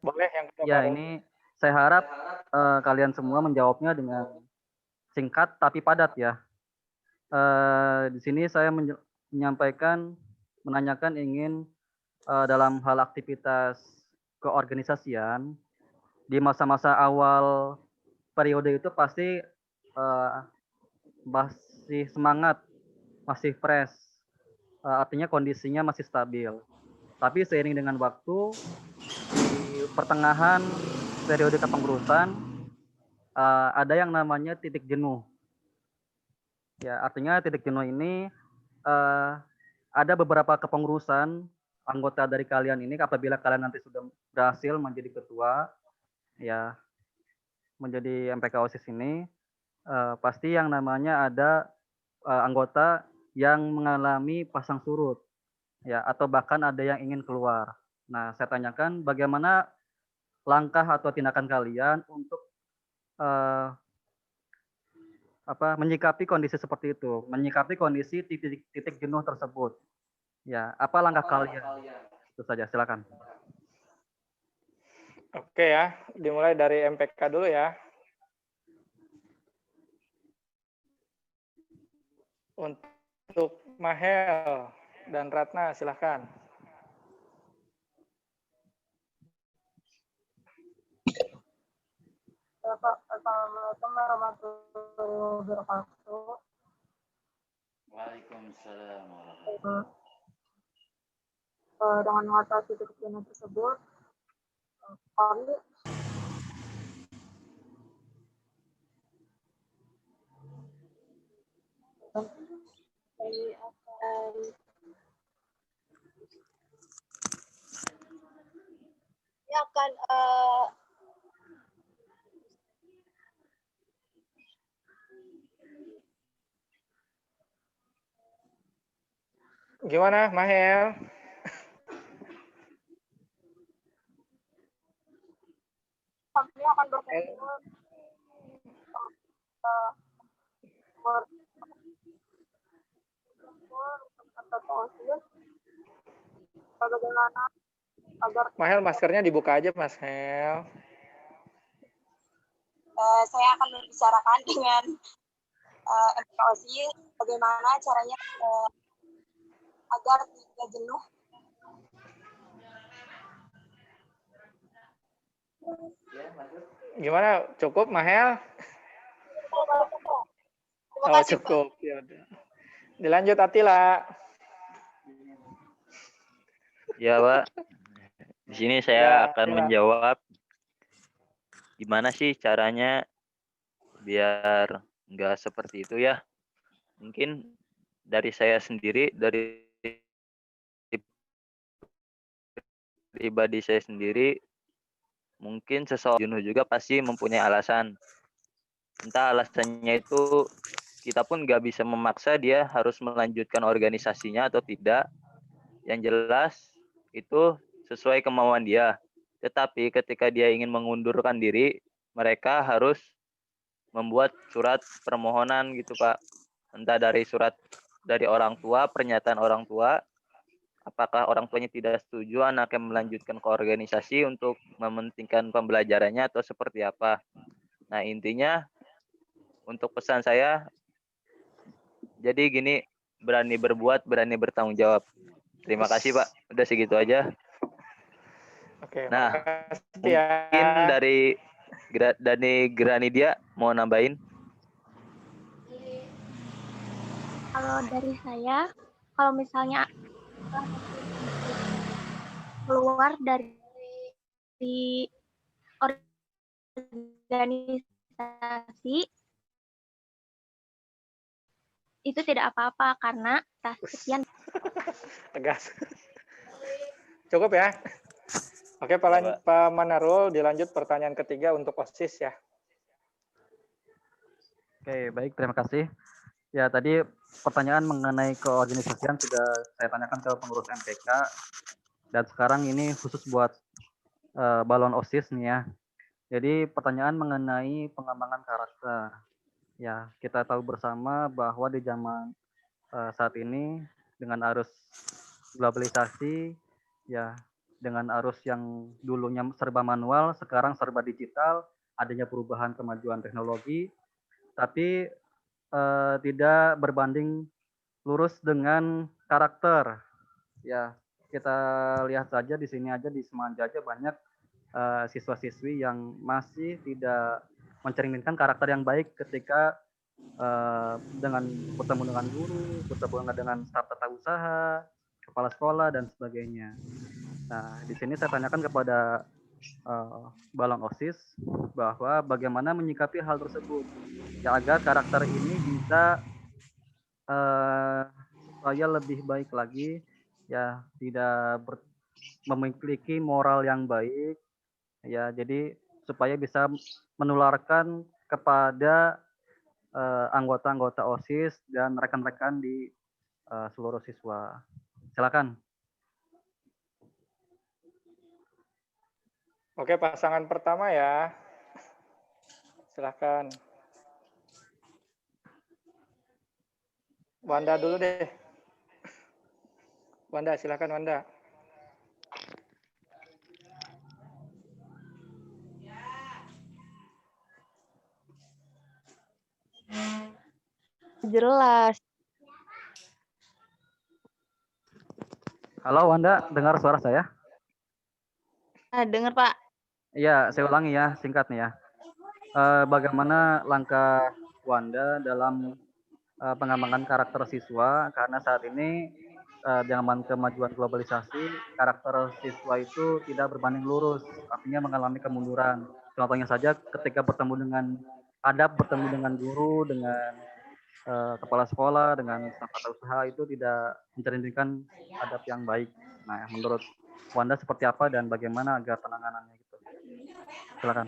Boleh yang kedua. Ya, ini saya harap kalian semua menjawabnya dengan singkat tapi padat ya. Di sini saya menanyakan ingin dalam hal aktivitas keorganisasian di masa-masa awal periode itu pasti masih semangat, masih fresh, artinya kondisinya masih stabil. Tapi seiring dengan waktu di pertengahan periode kepengurusan ada yang namanya titik jenuh. Ya, artinya titik jenuh ini ada beberapa kepengurusan anggota dari kalian ini apabila kalian nanti sudah berhasil menjadi ketua, ya menjadi MPK OSIS ini, pasti yang namanya ada anggota yang mengalami pasang surut, ya atau bahkan ada yang ingin keluar. Nah, saya tanyakan bagaimana langkah atau tindakan kalian untuk menyikapi kondisi seperti itu, menyikapi kondisi titik jenuh tersebut. Ya, apa langkah kalian? Itu saja, silakan. Oke ya, dimulai dari MPK dulu ya. Untuk Mahel dan Ratna, silakan. Assalamualaikum warahmatullahi wabarakatuh. Waalaikumsalam. Dengan mengatasi titik jenuh tersebut, kami akan Gimana, Mahel? kami akan berkumpul bagaimana agar Mahel, maskernya dibuka aja, Mas Hel. saya akan membicarakan dengan MPOSI bagaimana caranya agar tidak jenuh. Gimana? Cukup, Mahel? Oh, cukup. Ya udah. Dilanjut, Atila. Ya, Pak. Di sini saya akan menjawab gimana sih caranya biar nggak seperti itu ya. Mungkin dari saya sendiri, dari pribadi saya sendiri, mungkin seseorang jenuh juga pasti mempunyai alasan. Entah alasannya itu kita pun nggak bisa memaksa dia harus melanjutkan organisasinya atau tidak. Yang jelas itu sesuai kemauan dia. Tetapi ketika dia ingin mengundurkan diri, mereka harus membuat surat permohonan gitu, Pak. Entah dari surat dari orang tua, pernyataan orang tua, apakah orang tuanya tidak setuju anaknya melanjutkan ke organisasi untuk mementingkan pembelajarannya atau seperti apa. Nah, intinya untuk pesan saya, jadi gini, berani berbuat, berani bertanggung jawab. Terima kasih, Pak. Udah segitu aja. Oke, Nah, makasih mungkin ya. dari Granidia mau nambahin? Kalau dari saya, kalau misalnya keluar dari organisasi, itu tidak apa-apa karena sekian. Tegas. Cukup ya. Oke, Pak Manarul, dilanjut pertanyaan ketiga untuk OSIS ya. Oke, baik, terima kasih. Ya, tadi pertanyaan mengenai keorganisasian sudah saya tanyakan ke pengurus MPK, dan sekarang ini khusus buat balon OSIS nih ya. Jadi pertanyaan mengenai pengembangan karakter. Ya, kita tahu bersama bahwa di zaman saat ini dengan arus globalisasi, ya, dengan arus yang dulunya serba manual, sekarang serba digital, adanya perubahan kemajuan teknologi, tapi tidak berbanding lurus dengan karakter. Ya, kita lihat saja di sini aja, di Semanja aja banyak siswa-siswi yang masih tidak mencerminkan karakter yang baik ketika dengan bertemu dengan guru, bertemu dengan staf tata usaha, kepala sekolah, dan sebagainya. Nah, di sini saya tanyakan kepada balon OSIS bahwa bagaimana menyikapi hal tersebut, ya, agar karakter ini bisa supaya lebih baik lagi, ya, tidak memiliki moral yang baik, ya, jadi supaya bisa menularkan kepada anggota-anggota OSIS dan rekan-rekan di seluruh siswa. Silakan. Oke, pasangan pertama ya. Silakan. Wanda dulu deh. Wanda, silakan Wanda. Jelas. Halo Wanda, dengar suara saya? Dengar Pak. Iya, saya ulangi ya, singkat nih ya. Bagaimana langkah Wanda dalam pengembangan karakter siswa, karena saat ini zaman kemajuan globalisasi, karakter siswa itu tidak berbanding lurus, artinya mengalami kemunduran. Contohnya saja ketika bertemu dengan bertemu dengan guru, dengan kepala sekolah, dengan staf atau usaha itu tidak mencerminkan adab yang baik. Nah, menurut Wanda seperti apa dan bagaimana agar penanganannya gitu? Silakan.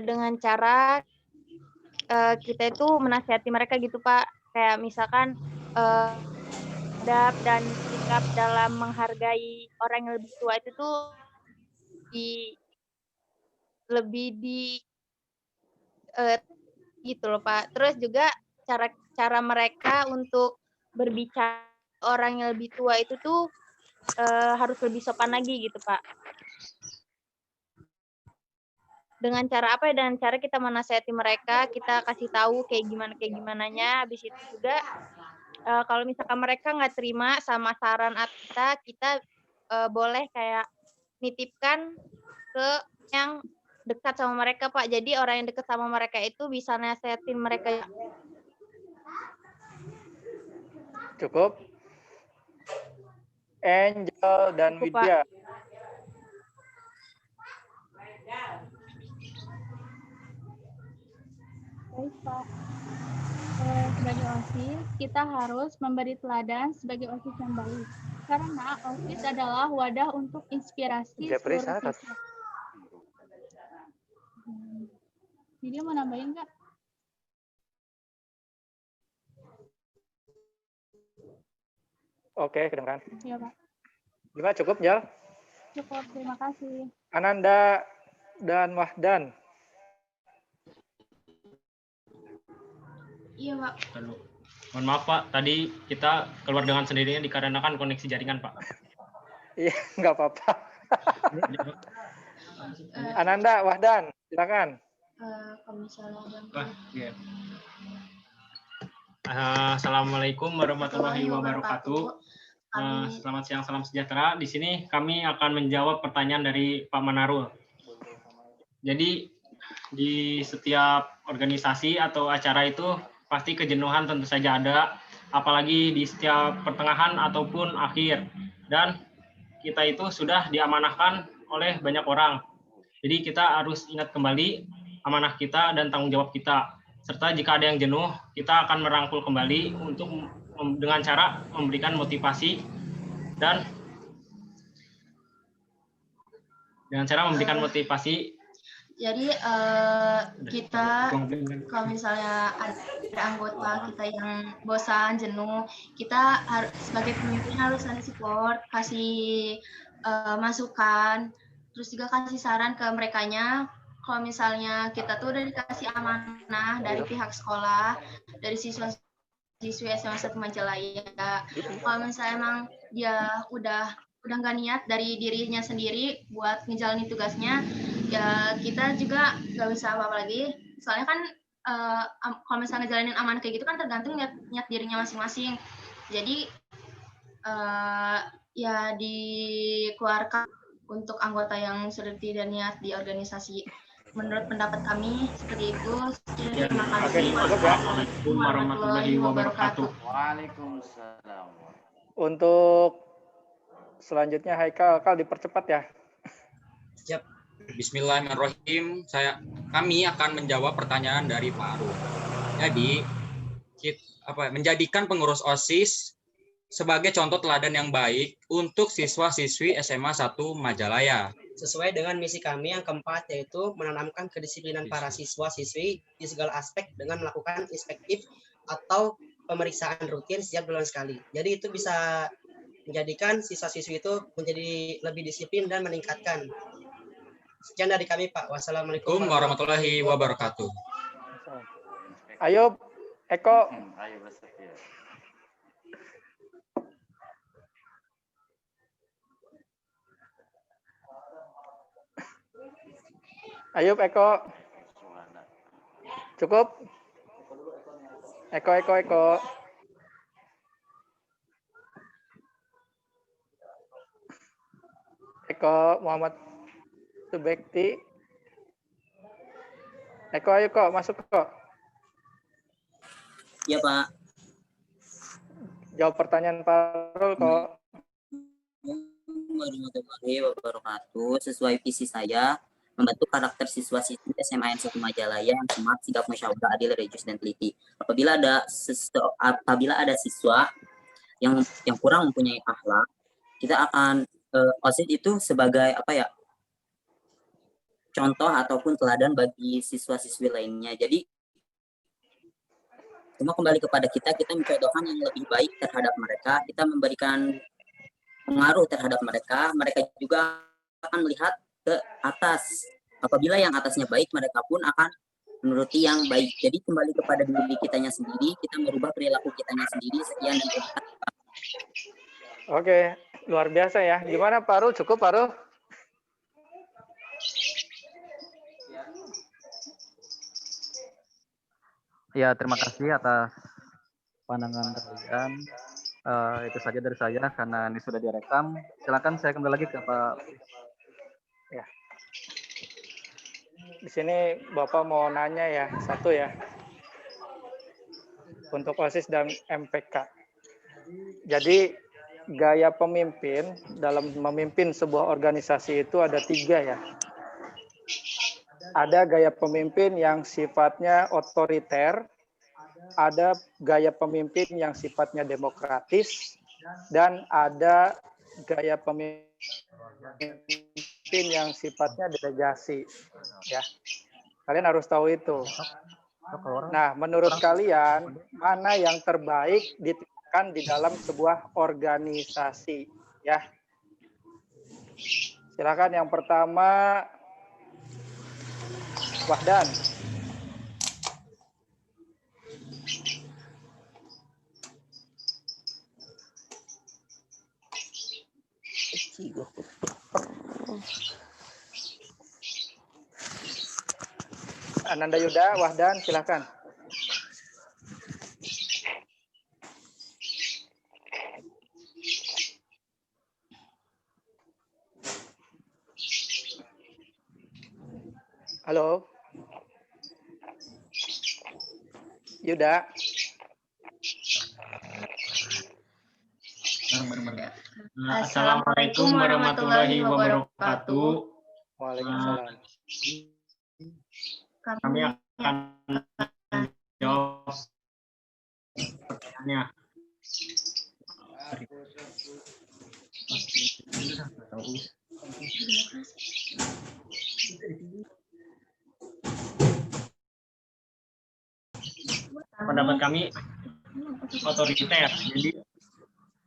Dengan cara kita itu menasihati mereka gitu Pak, kayak misalkan adab dan sikap dalam menghargai orang yang lebih tua itu tuh lebih gitu loh Pak. Terus juga cara mereka untuk berbicara orang yang lebih tua itu tuh harus lebih sopan lagi gitu Pak. Dengan cara apa ya? Dengan cara kita menasihati mereka, kita kasih tahu kayak gimananya. Habis itu juga kalau misalkan mereka nggak terima sama saran kita boleh kayak nitipkan ke yang dekat sama mereka Pak. Jadi orang yang dekat sama mereka itu bisa nasihatin mereka. Cukup. Angel dan Cukup, Widya. Baik, Pak. Sebagai OSIS, kita harus memberi teladan sebagai OSIS yang baik. Karena OSIS adalah wadah untuk inspirasi seluruh siswa. Jadi mau nambahin nggak? Oke, kedengeran. Iya, Pak. Gimana, cukup, Jal? Cukup, terima kasih. Ananda dan Wahdan. Iya, Pak. Mohon maaf Pak, tadi kita keluar dengan sendirinya dikarenakan koneksi jaringan Pak. Iya, nggak apa-apa. Ananda, Wahdan, silakan. Iya. Assalamualaikum warahmatullahi wabarakatuh. Selamat siang, salam sejahtera. Di sini kami akan menjawab pertanyaan dari Pak Manarul. Jadi di setiap organisasi atau acara itu pasti kejenuhan tentu saja ada, apalagi di setiap pertengahan ataupun akhir. Dan kita itu sudah diamanahkan oleh banyak orang. Jadi kita harus ingat kembali amanah kita dan tanggung jawab kita. Serta jika ada yang jenuh, kita akan merangkul kembali untuk dengan cara memberikan motivasi dan dengan cara memberikan motivasi. Jadi kita kalau misalnya ada anggota kita yang bosan, jenuh, kita sebagai pemimpin harus kasih support, kasih masukan, terus juga kasih saran ke merekanya. Kalau misalnya kita tuh udah dikasih amanah dari pihak sekolah, dari siswa-siswi SMA 1 Majalaya, kalau misalnya emang dia udah nggak niat dari dirinya sendiri buat ngejalanin tugasnya, ya kita juga nggak bisa apa-apa lagi. Soalnya kan kalau misalnya ngejalanin amanah kayak gitu kan tergantung niat dirinya masing-masing. Jadi ya dikeluarkan untuk anggota yang sudah tidak niat di organisasi. Menurut pendapat kami seperti itu. Terima kasih. Wassalamualaikum warahmatullahi wabarakatuh. Waalaikumsalam. Untuk selanjutnya Haikal, dipercepat ya. Siap. Bismillahirrahmanirrahim. Kami akan menjawab pertanyaan dari Pak Arul. Jadi, menjadikan pengurus OSIS sebagai contoh teladan yang baik untuk siswa-siswi SMA 1 Majalaya. Sesuai dengan misi kami yang keempat, yaitu menanamkan kedisiplinan para siswa-siswi di segala aspek dengan melakukan inspektif atau pemeriksaan rutin setiap bulan sekali. Jadi itu bisa menjadikan siswa-siswi itu menjadi lebih disiplin dan meningkatkan Sekian dari kami, Pak. Wassalamualaikum warahmatullahi wabarakatuh. Ayo, Eko. Ayo bersedia. Ayub, Eko. Cukup? Eko. Eko Muhammad Subekti. Eko, ayo kok, masuk kok. Iya, Pak. Jawab pertanyaan Pak Rul kok. Warahmatullahi wabarakatuh. Sesuai visi saya, membentuk karakter siswa-siswi SMA N1 Majalaya yang smart, sigap musyawarah, adil, religius, dan teliti. Apabila ada siswa yang kurang mempunyai akhlak, kita akan OSIS itu sebagai contoh ataupun teladan bagi siswa-siswi lainnya. Jadi semua kembali kepada kita mencontohkan yang lebih baik terhadap mereka, kita memberikan pengaruh terhadap mereka juga akan melihat ke atas. Apabila yang atasnya baik, mereka pun akan menuruti yang baik. Jadi kembali kepada diri kitanya sendiri, kita merubah perilaku kitanya sendiri. Sekian dan terima kasih, Pak. Oke, luar biasa ya. Gimana Pak Rul? Cukup Pak Rul? Ya, terima kasih atas pandangan kalian. Itu saja dari saya karena ini sudah direkam. Silakan saya kembali lagi ke Pak. Ya. Di sini Bapak mau nanya ya, satu ya. Untuk OSIS dan MPK. Jadi gaya pemimpin dalam memimpin sebuah organisasi itu ada 3 ya. Ada gaya pemimpin yang sifatnya otoriter, ada gaya pemimpin yang sifatnya demokratis, dan ada gaya pemimpin yang sifatnya delegasi. Ya, kalian harus tahu itu. Nah, menurut kalian mana yang terbaik diterapkan di dalam sebuah organisasi? Ya, silakan yang pertama. Wahdan. Ananda Yuda, Wahdan, silakan. Halo. Yuda. Assalamualaikum warahmatullahi wabarakatuh. Waalaikumsalam. Kami akan jawab pertanyaannya. Pendapat kami otoriter. Jadi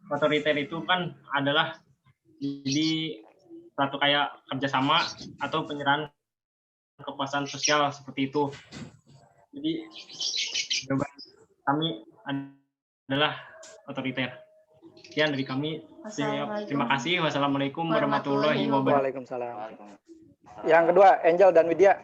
otoriter itu kan adalah jadi satu kayak kerjasama atau penyerahan kekuasaan sosial seperti itu. Jadi jawaban kami adalah otoriter. Sekian dari kami. Terima kasih. Wassalamualaikum warahmatullahi wabarakatuh. Waalaikumsalam. Yang kedua, Angel dan Widya.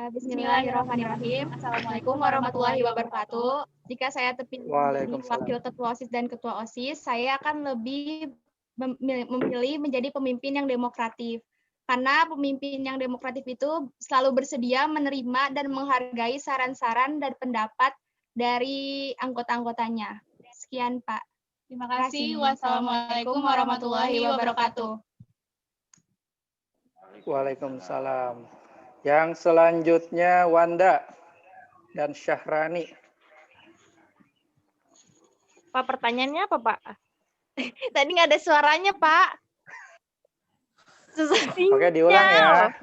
Bismillahirrahmanirrahim. Assalamualaikum warahmatullahi wabarakatuh. Jika saya terpilih wakil ketua OSIS dan ketua OSIS, saya akan lebih memilih menjadi pemimpin yang demokratif. Karena pemimpin yang demokratif itu selalu bersedia menerima dan menghargai saran-saran dan pendapat dari anggota-anggotanya. Sekian, Pak. Terima kasih. Wassalamualaikum warahmatullahi wabarakatuh. Waalaikumsalam. Yang selanjutnya Wanda dan Syahrani. Pak, pertanyaannya apa, Pak? Tadi nggak ada suaranya, Pak. Susah. Oke, diulang ya.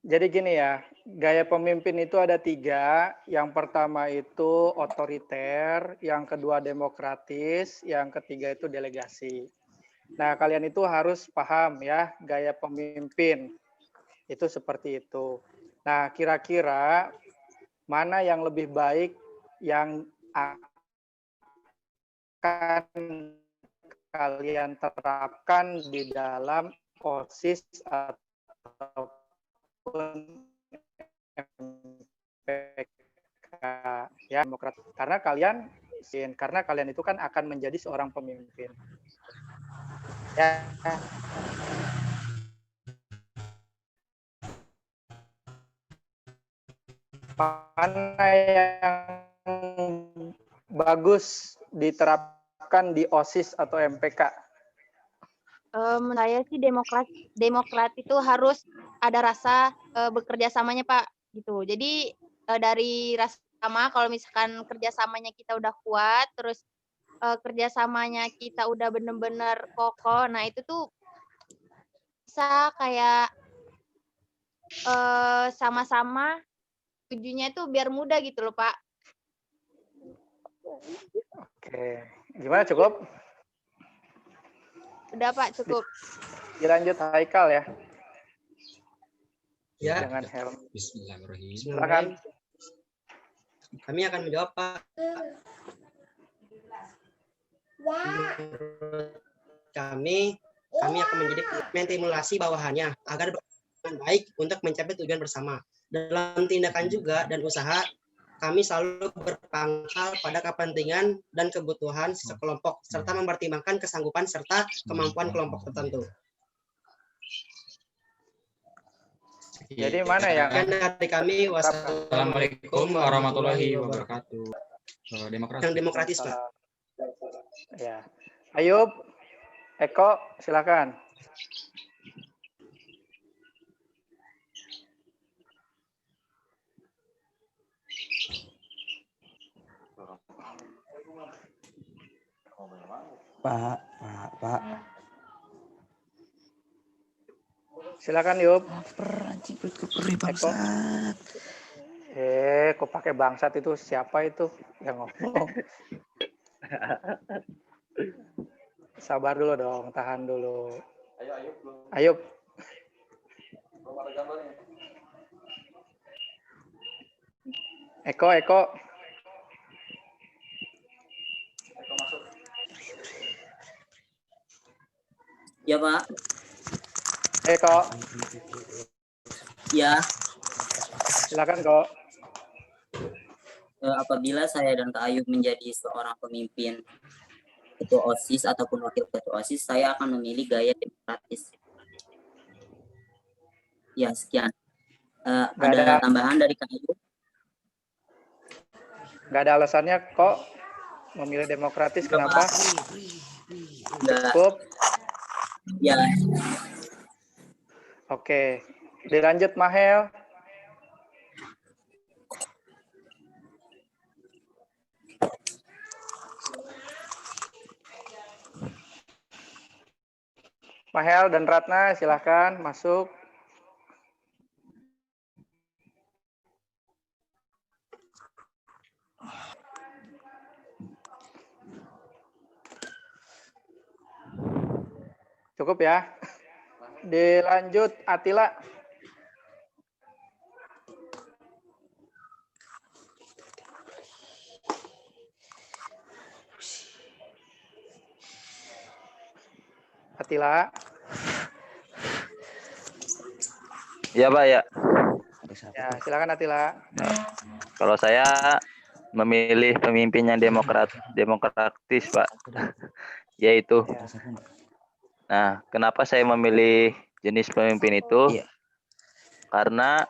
Jadi gini ya, gaya pemimpin itu ada 3. Yang pertama itu otoriter, yang kedua demokratis, yang ketiga itu delegasi. Nah, kalian itu harus paham ya, gaya pemimpin itu seperti itu. Nah, kira-kira mana yang lebih baik yang akan kalian terapkan di dalam OSIS ataupun MPK ya, demokrat, karena kalian itu kan akan menjadi seorang pemimpin ya. Mana yang bagus diterapkan di OSIS atau MPK? Menurut saya sih demokrat itu harus ada rasa bekerja samanya Pak gitu. Jadi dari rasa sama, kalau misalkan kerjasamanya kita udah kuat, terus kerjasamanya kita udah bener-bener kokoh, nah itu tuh bisa kayak sama-sama tujuannya itu biar mudah gitu loh Pak. Oke, gimana, cukup? Udah Pak, cukup. Dilanjut Haikal ya. Ya. Dengan helm. Bismillahirrahmanirrahim. Silakan. Kami akan menjawab, Pak. Kami akan menjadi menstimulasi bawahannya agar dengan baik untuk mencapai tujuan bersama. Dalam tindakan juga dan usaha, kami selalu berpangkal pada kepentingan dan kebutuhan sekelompok, serta mempertimbangkan kesanggupan serta kemampuan kelompok tertentu. Jadi mana yang dari kami? Wassalamualaikum warahmatullahi wabarakatuh. Demokratis. Yang demokratis, Pak. Ya. Ayub, Eko, silakan. Pak. Silakan Yub. Eko. Kok pakai bangsat itu? Siapa itu yang ngomong? Sabar dulu dong, tahan dulu. Ayub. Eko. Ya, Pak. Eko. Ya. Silakan, Kok. Apabila saya dan Kak Ayub menjadi seorang pemimpin ketua OSIS ataupun wakil ketua OSIS, saya akan memilih gaya demokratis. Ya, sekian. Ada tambahan dari Kak Ayub? Nggak ada alasannya kok memilih demokratis, kenapa? Cukup? Ya. Oke, dilanjut Mahel. Mahel dan Ratna, silahkan masuk. Cukup ya. Dilanjut Atila. Atila. Ya Pak ya. Ya, silakan Atila. Kalau saya memilih pemimpin yang demokratis Pak, yaitu. Nah, kenapa saya memilih jenis pemimpin itu? Karena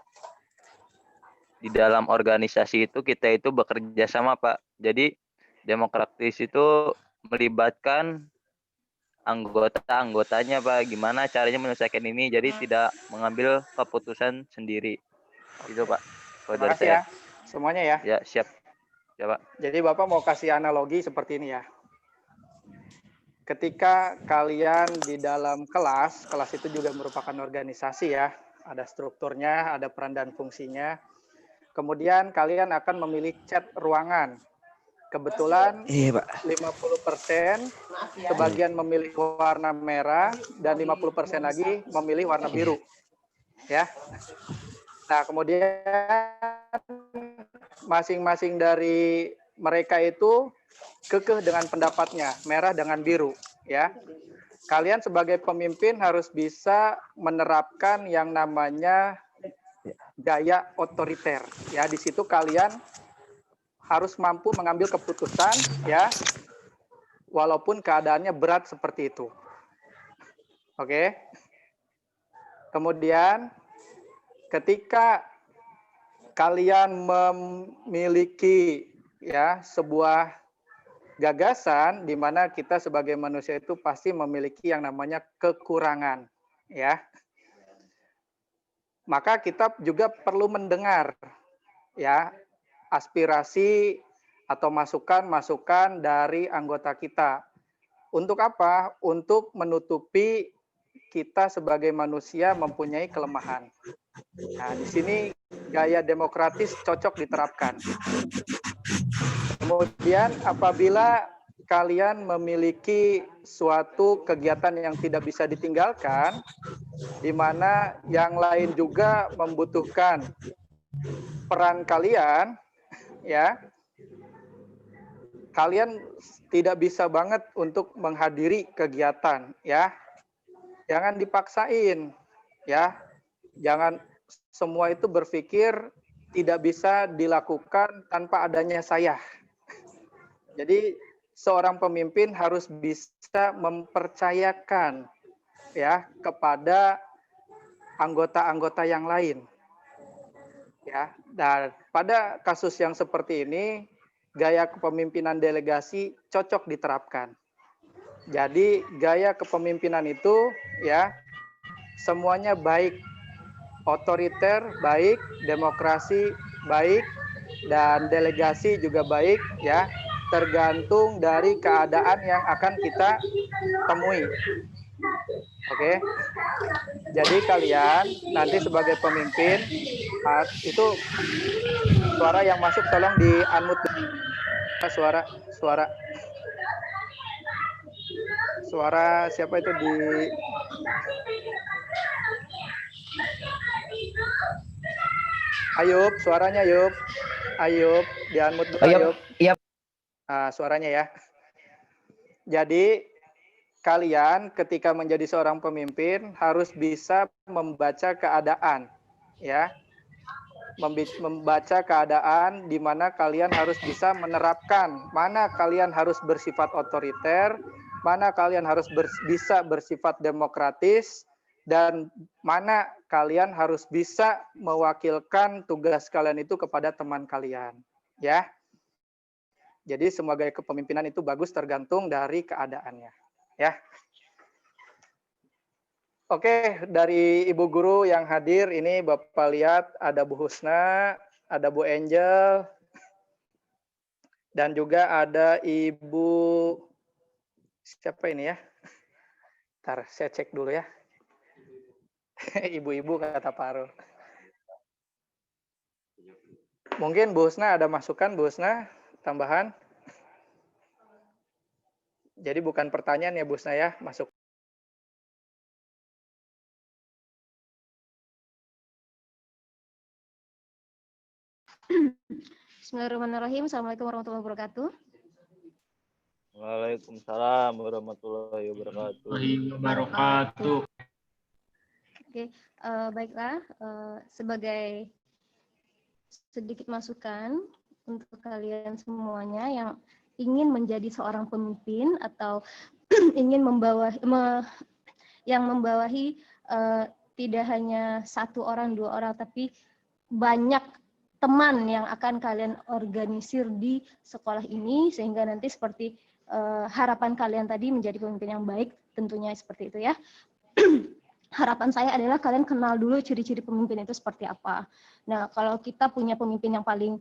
di dalam organisasi itu kita itu bekerja sama Pak. Jadi demokratis itu melibatkan anggotanya Pak. Gimana caranya menyelesaikan ini? Jadi tidak mengambil keputusan sendiri. Itu Pak. Terima kasih ya semuanya ya. Ya siap. Ya Pak. Jadi Bapak mau kasih analogi seperti ini ya. Ketika kalian di dalam kelas itu juga merupakan organisasi ya. ada strukturnya, ada peran dan fungsinya. Kemudian kalian akan memilih cat ruangan. Kebetulan 50% sebagian memilih warna merah dan 50% lagi memilih warna biru. Ya. Nah, kemudian masing-masing dari mereka itu kekeh dengan pendapatnya, merah dengan biru, ya. Kalian sebagai pemimpin harus bisa menerapkan yang namanya gaya otoriter, ya. Di situ kalian harus mampu mengambil keputusan, ya, walaupun keadaannya berat seperti itu. Oke. Kemudian ketika kalian memiliki ya sebuah gagasan di mana kita sebagai manusia itu pasti memiliki yang namanya kekurangan, ya. Maka kita juga perlu mendengar ya aspirasi atau masukan-masukan dari anggota kita. Untuk apa? Untuk menutupi kita sebagai manusia mempunyai kelemahan. Nah, di sini gaya demokratis cocok diterapkan. Kemudian apabila kalian memiliki suatu kegiatan yang tidak bisa ditinggalkan, di mana yang lain juga membutuhkan peran kalian, ya, kalian tidak bisa banget untuk menghadiri kegiatan, ya. Jangan dipaksain, ya. Jangan semua itu berpikir tidak bisa dilakukan tanpa adanya saya. Jadi seorang pemimpin harus bisa mempercayakan ya kepada anggota-anggota yang lain. Ya, dan pada kasus yang seperti ini gaya kepemimpinan delegasi cocok diterapkan. Jadi gaya kepemimpinan itu ya semuanya baik, otoriter baik, demokrasi baik, dan delegasi juga baik ya, tergantung dari keadaan yang akan kita temui. Oke. Jadi kalian nanti sebagai pemimpin itu suara yang masuk tolong di unmute. Suara siapa itu di Ayub, suaranya Ayub. Ayub, di unmute dulu Ayub. Iya. Suaranya ya. Jadi kalian ketika menjadi seorang pemimpin harus bisa membaca keadaan, ya. Membaca keadaan di mana kalian harus bisa menerapkan mana kalian harus bersifat otoriter, mana kalian harus bisa bersifat demokratis, dan mana kalian harus bisa mewakilkan tugas kalian itu kepada teman kalian, ya. Jadi semua gaya kepemimpinan itu bagus tergantung dari keadaannya, ya. Oke, dari Ibu Guru yang hadir ini Bapak lihat ada Bu Husna, ada Bu Angel, dan juga ada Ibu, siapa ini ya? Ntar saya cek dulu ya. Ibu-ibu kata Paro. Mungkin Bu Husna ada masukan, Bu Husna, tambahan? Jadi bukan pertanyaan ya Bu Husna ya, masuk. Bismillahirrahmanirrahim. Assalamualaikum warahmatullahi wabarakatuh. Waalaikumsalam warahmatullahi wabarakatuh. Oke, baiklah. Sebagai sedikit masukan untuk kalian semuanya yang ingin menjadi seorang pemimpin atau ingin membawahi tidak hanya satu orang, dua orang, tapi banyak teman yang akan kalian organisir di sekolah ini, sehingga nanti seperti harapan kalian tadi menjadi pemimpin yang baik, tentunya seperti itu ya. Harapan saya adalah kalian kenal dulu ciri-ciri pemimpin itu seperti apa. Nah, kalau kita punya pemimpin yang paling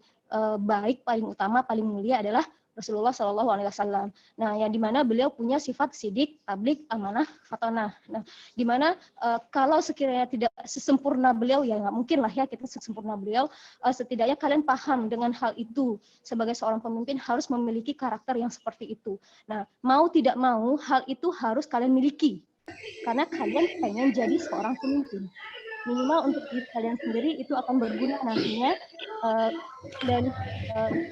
baik, paling utama, paling mulia adalah Rasulullah Shallallahu Alaihi Wasallam. Nah, yang dimana beliau punya sifat sidik, tablik, amanah, fatonah. Nah, dimana kalau sekiranya tidak sesempurna beliau, ya nggak mungkin lah ya kita sesempurna beliau. Setidaknya kalian paham dengan hal itu. Sebagai seorang pemimpin harus memiliki karakter yang seperti itu. Nah, mau tidak mau hal itu harus kalian miliki. Karena kalian pengen jadi seorang pemimpin. Minimal untuk diri kalian sendiri itu akan berguna nantinya dan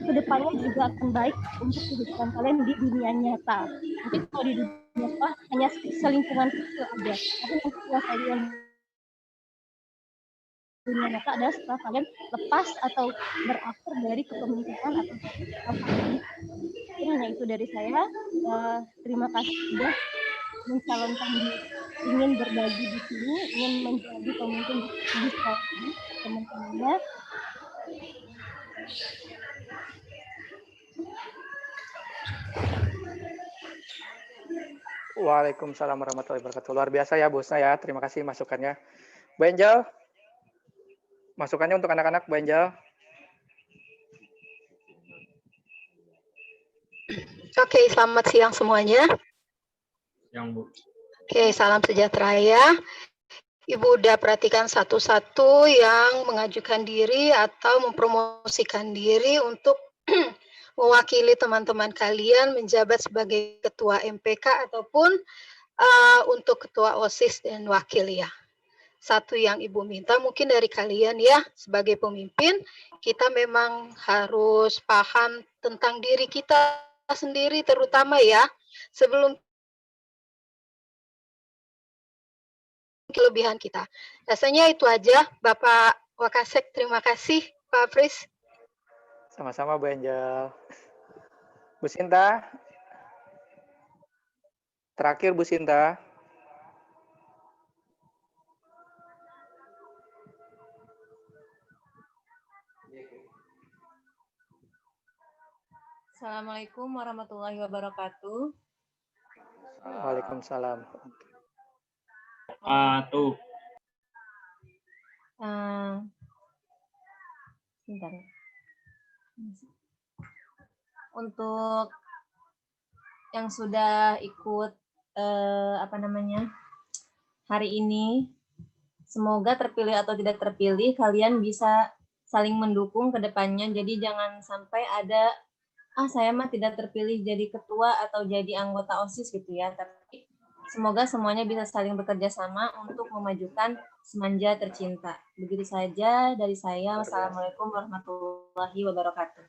kedepannya juga akan baik untuk kehidupan kalian di dunia nyata. Mungkin kalau di dunia nyata hanya selingkungan kecil aja, tapi nanti setelah kalian dunia nyata adalah setelah kalian lepas atau berakhir dari kepemimpinan atau hanya itu dari saya. Terima kasih sudah mencalonkan diri, ingin berbagi di sini, ingin menjadi pemimpin di sekolah ini, teman-temannya. Waalaikumsalam warahmatullahi wabarakatuh. Luar biasa ya Bosna ya. Terima kasih masukannya. Bu Angel, masukannya untuk anak-anak Bu Angel. Oke, selamat siang semuanya. Yang Bu. Oke, salam sejahtera ya. Ibu udah perhatikan satu-satu yang mengajukan diri atau mempromosikan diri untuk mewakili teman-teman kalian menjabat sebagai ketua MPK ataupun untuk ketua OSIS dan wakil ya. Satu yang Ibu minta mungkin dari kalian ya, sebagai pemimpin, kita memang harus paham tentang diri kita sendiri terutama ya, sebelum kelebihan kita. Rasanya itu aja, Bapak Wakasek. Terima kasih, Pak Fris. Sama-sama Bu Angel. Bu Sinta. Terakhir Bu Sinta. Assalamualaikum warahmatullahi wabarakatuh. Waalaikumsalam. Bentar. Untuk yang sudah ikut hari ini, semoga terpilih atau tidak terpilih kalian bisa saling mendukung ke depannya. Jadi jangan sampai ada saya mah tidak terpilih jadi ketua atau jadi anggota OSIS gitu ya. Tapi semoga semuanya bisa saling bekerja sama untuk memajukan Semanja tercinta. Begitu saja dari saya. Wassalamualaikum warahmatullahi wabarakatuh.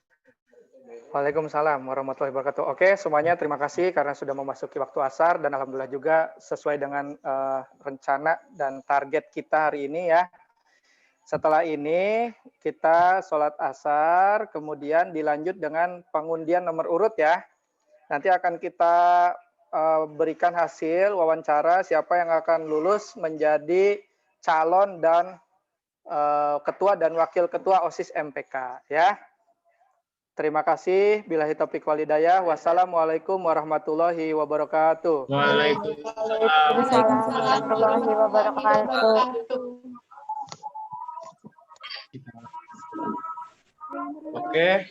Waalaikumsalam warahmatullahi wabarakatuh. Oke, semuanya terima kasih karena sudah memasuki waktu asar dan alhamdulillah juga sesuai dengan rencana dan target kita hari ini ya. Setelah ini kita sholat asar, kemudian dilanjut dengan pengundian nomor urut ya. Nanti akan kita berikan hasil wawancara siapa yang akan lulus menjadi calon dan ketua dan wakil ketua OSIS MPK ya. Terima kasih. Billahi taufiq wal hidayah. Wassalamualaikum warahmatullahi wabarakatuh. Waalaikumsalam warahmatullahi wabarakatuh. Oke.